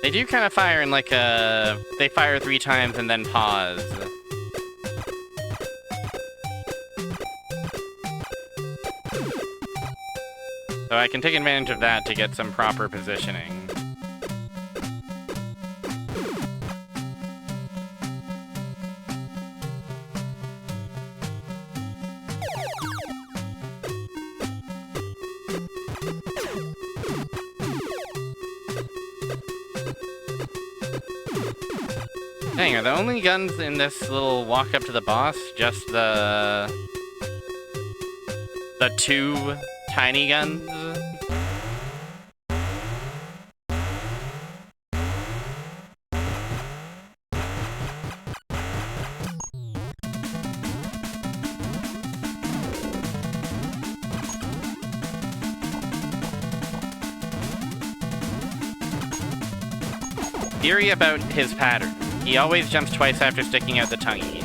They do kind of fire in like a... They fire 3 times and then pause. So I can take advantage of that to get some proper positioning. Dang, are the only guns in this little walk up to the boss just the 2 tiny guns? Theory about his pattern. He always jumps twice after sticking out the tonguey.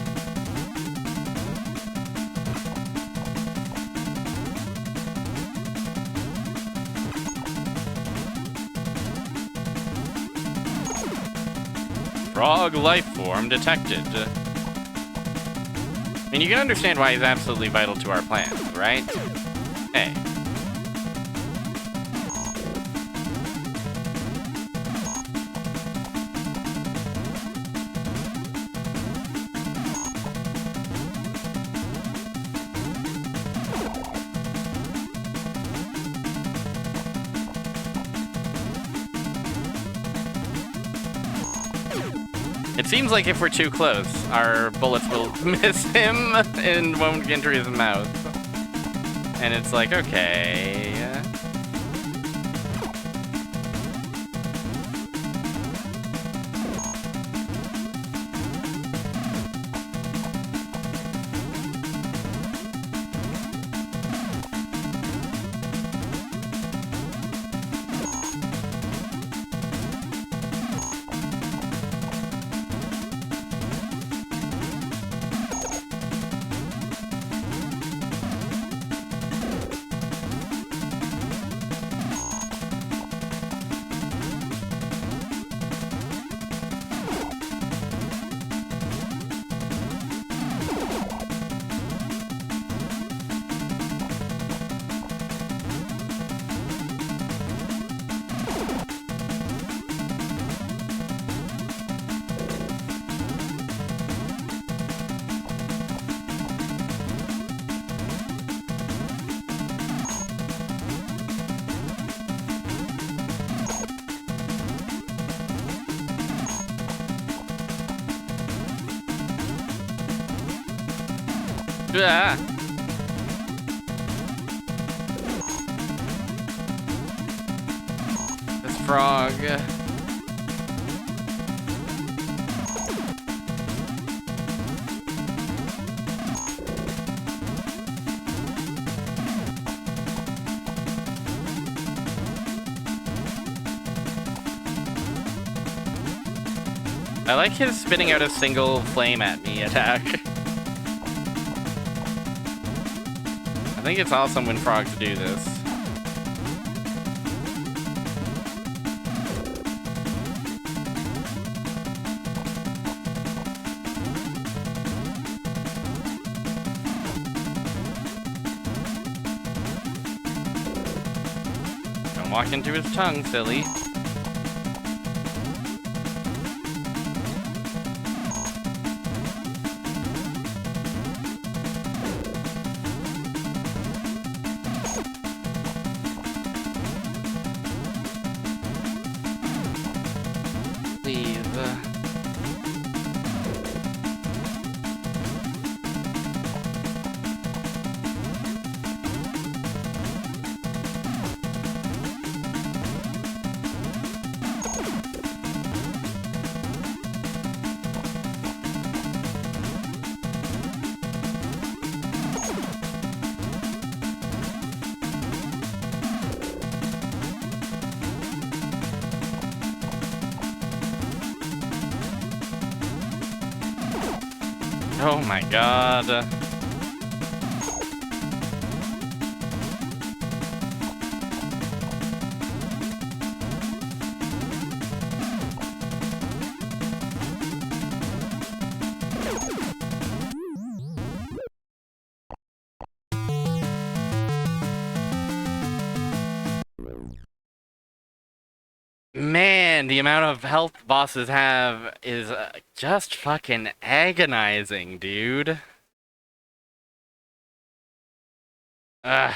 Frog life form detected. I mean, you can understand why he's absolutely vital to our plans, right? Hey. It seems like if we're too close, our bullets will miss him and won't enter his mouth. And it's like, okay. Ah. This frog. I like his spitting out a single flame at me attack. I think it's awesome when frogs do this. Don't walk into his tongue, silly. Oh my god. Man, the amount of health bosses have is just fucking agonizing, dude. Ugh.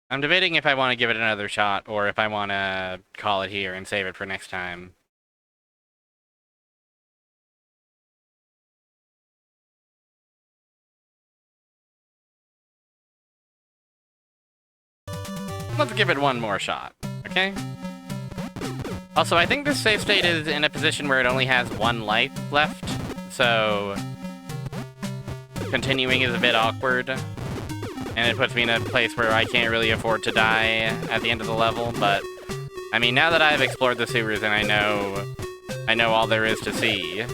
I'm debating if I want to give it another shot or if I want to call it here and save it for next time. Let's give it one more shot, okay? Also, I think this save state is in a position where it only has one life left, so continuing is a bit awkward. And it puts me in a place where I can't really afford to die at the end of the level, but I mean, now that I've explored the sewers and I know all there is to see.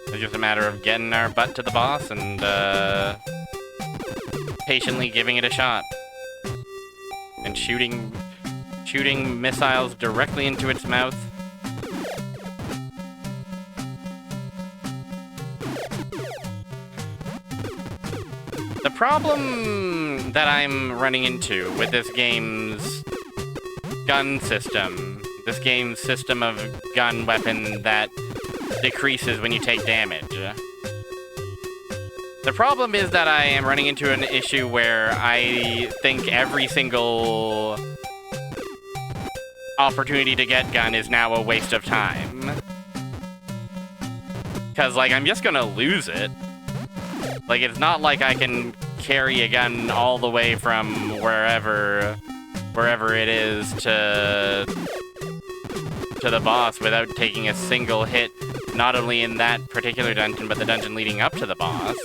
It's just a matter of getting our butt to the boss and patiently giving it a shot. And shooting missiles directly into its mouth. The problem that I'm running into with this game's gun system, this game's system of gun weapon that decreases when you take damage. The problem is that I am running into an issue where I think every single opportunity to get gun is now a waste of time. Because, like, I'm just gonna lose it. Like, it's not like I can carry a gun all the way from wherever it is to the boss without taking a single hit, not only in that particular dungeon, but the dungeon leading up to the boss.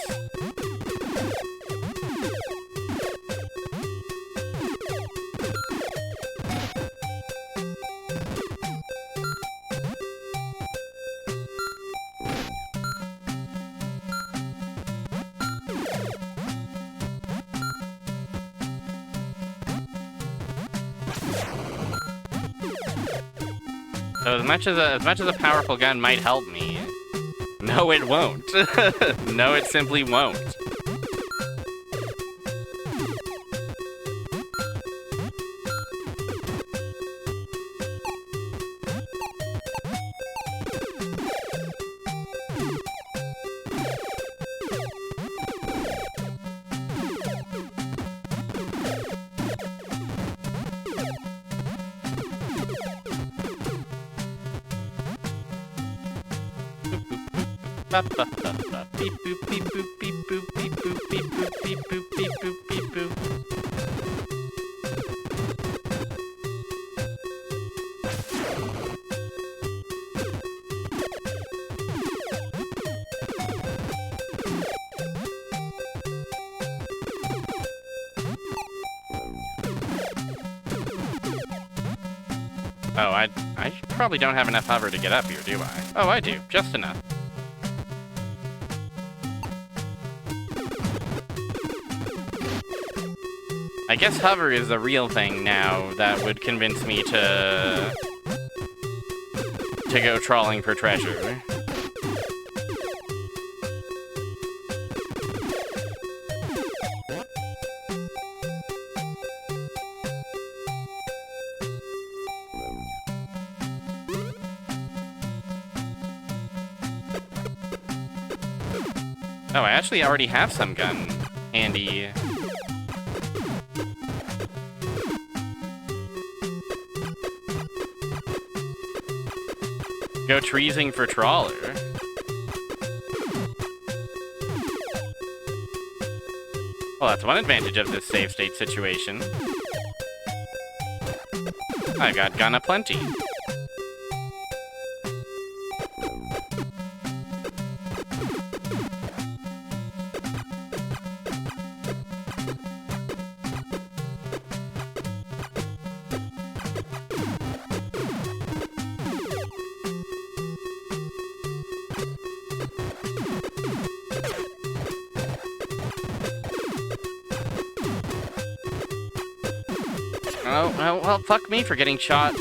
So as much as a powerful gun might help me, no, it won't. No, it simply won't. Beep boop beep boop beep boop beep boop beep boop beep boop beep boop beep boop. Oh, I probably don't have enough hover to get up here, do I? Oh, I do. Just enough. I guess hover is a real thing now that would convince me to go trawling for treasure. Oh, I actually already have some gun handy. Go treesing for trawler. Well, that's one advantage of this save state situation. I got gun aplenty. Oh, well, fuck me for getting shot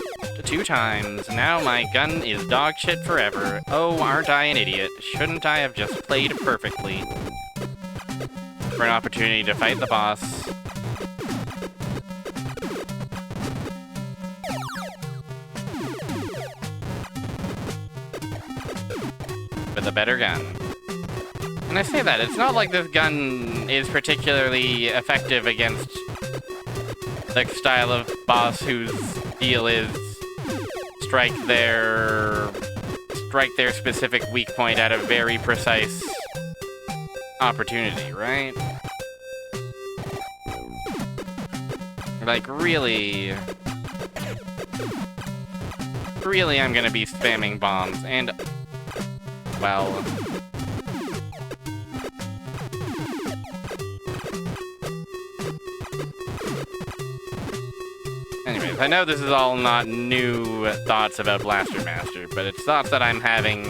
2 times. Now my gun is dog shit forever. Oh, aren't I an idiot? Shouldn't I have just played perfectly? For an opportunity to fight the boss. With a better gun. And I say that, it's not like this gun is particularly effective against the style of boss whose deal is strike their specific weak point at a very precise opportunity, right? Like, really, I'm gonna be spamming bombs, and, well... Anyways, I know this is all not new thoughts about Blaster Master, but it's thoughts that I'm having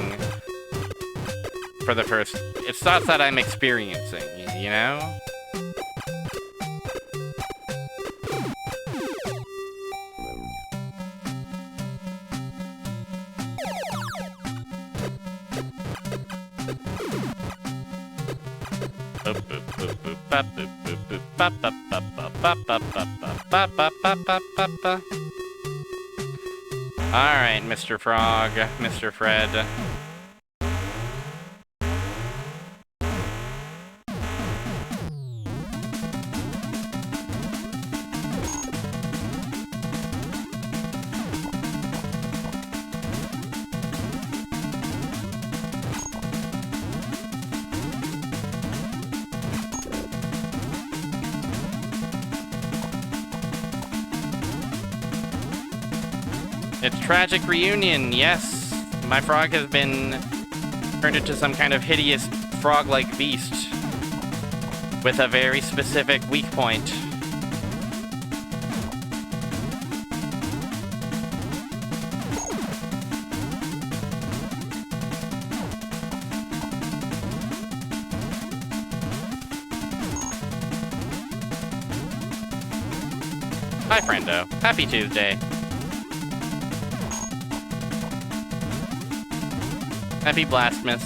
for the first... It's thoughts that I'm experiencing, you know? Alright, Mr. Frog, Mr. Fred. It's Tragic Reunion, yes. My frog has been turned into some kind of hideous frog-like beast with a very specific weak point. Hi, friendo. Happy Tuesday. Happy Blastmas.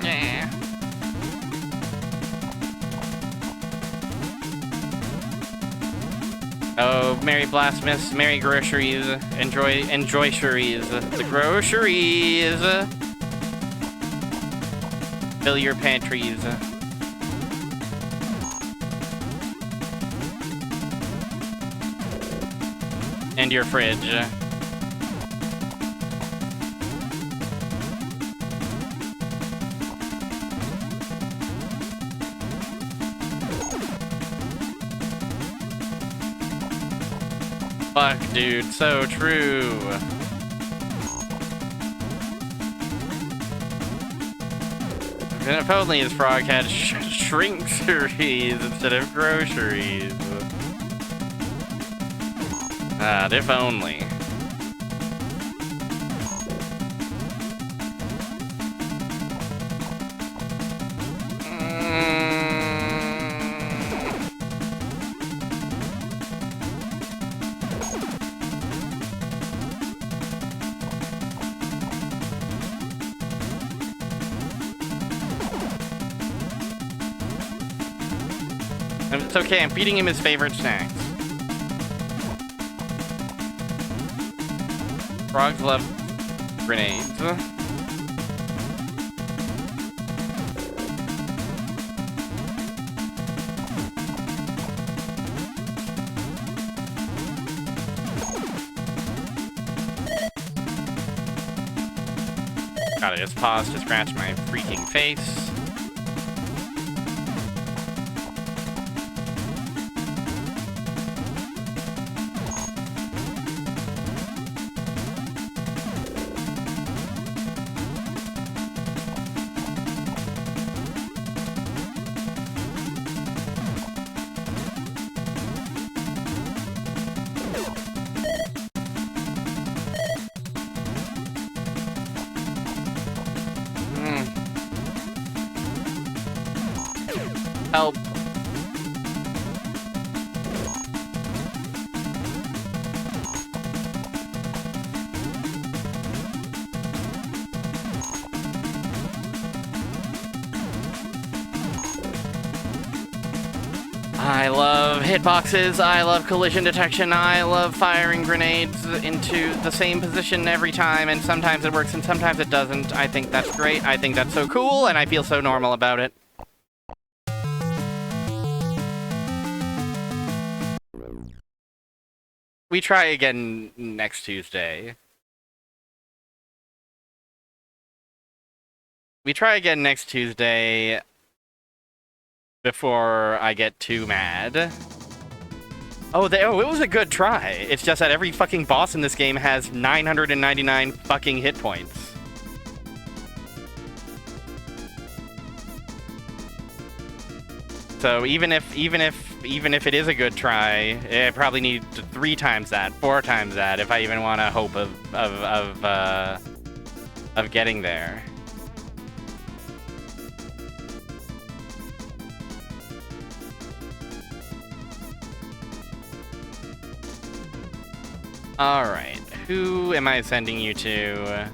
Yeah. Oh, Merry Blastmas, Merry Groceries, enjoy shories, the groceries. Fill your pantries. And your fridge. Fuck, dude, so true. And if only his frog had shrinkseries instead of groceries. If only. It's okay, I'm feeding him his favorite snacks. Frogs love grenades. Gotta just pause to scratch my freaking face. Help. I love hitboxes, I love collision detection, I love firing grenades into the same position every time, and sometimes it works and sometimes it doesn't. I think that's great, I think that's so cool, and I feel so normal about it. We try again next Tuesday. We try again next Tuesday before I get too mad. Oh, it was a good try. It's just that every fucking boss in this game has 999 fucking hit points. So even if it is a good try, it probably needs 3 times that, 4 times that, if I even want to hope of getting there. Alright, who am I sending you to?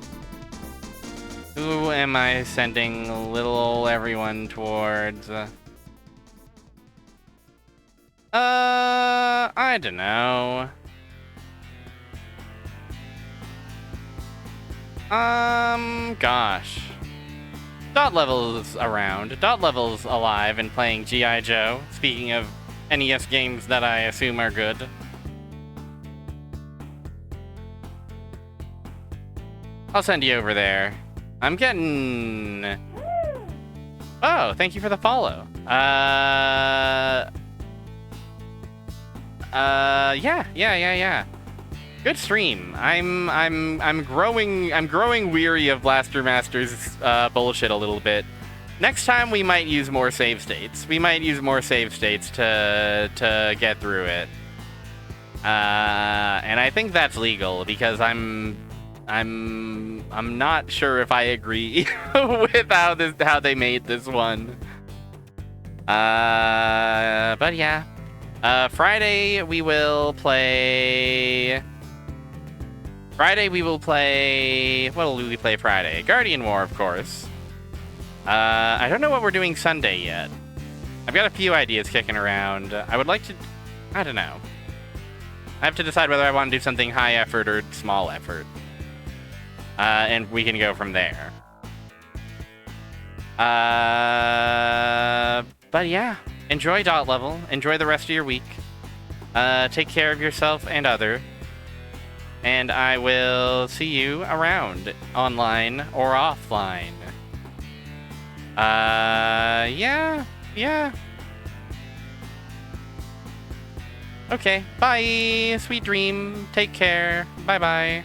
Who am I sending little ol' everyone towards? I don't know. Gosh. Dot Level's around. Dot Level's alive and playing G.I. Joe. Speaking of NES games that I assume are good. I'll send you over there. I'm getting... Oh, thank you for the follow. Yeah. Good stream. I'm growing weary of Blaster Master's bullshit a little bit. Next time we might use more save states. We might use more save states to get through it. And I think that's legal because I'm not sure if I agree with how they made this one. But yeah. Friday we will play... What will we play Friday? Guardian War, of course. I don't know what we're doing Sunday yet. I've got a few ideas kicking around. I would like to... I don't know. I have to decide whether I want to do something high effort or small effort. And we can go from there. But yeah, enjoy Dot Level. Enjoy the rest of your week. Take care of yourself and other. And I will see you around, online or offline. Yeah. Okay, bye. Sweet dream. Take care. Bye-bye.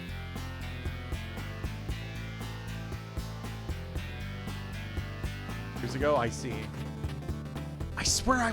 Years ago, I see. I swear I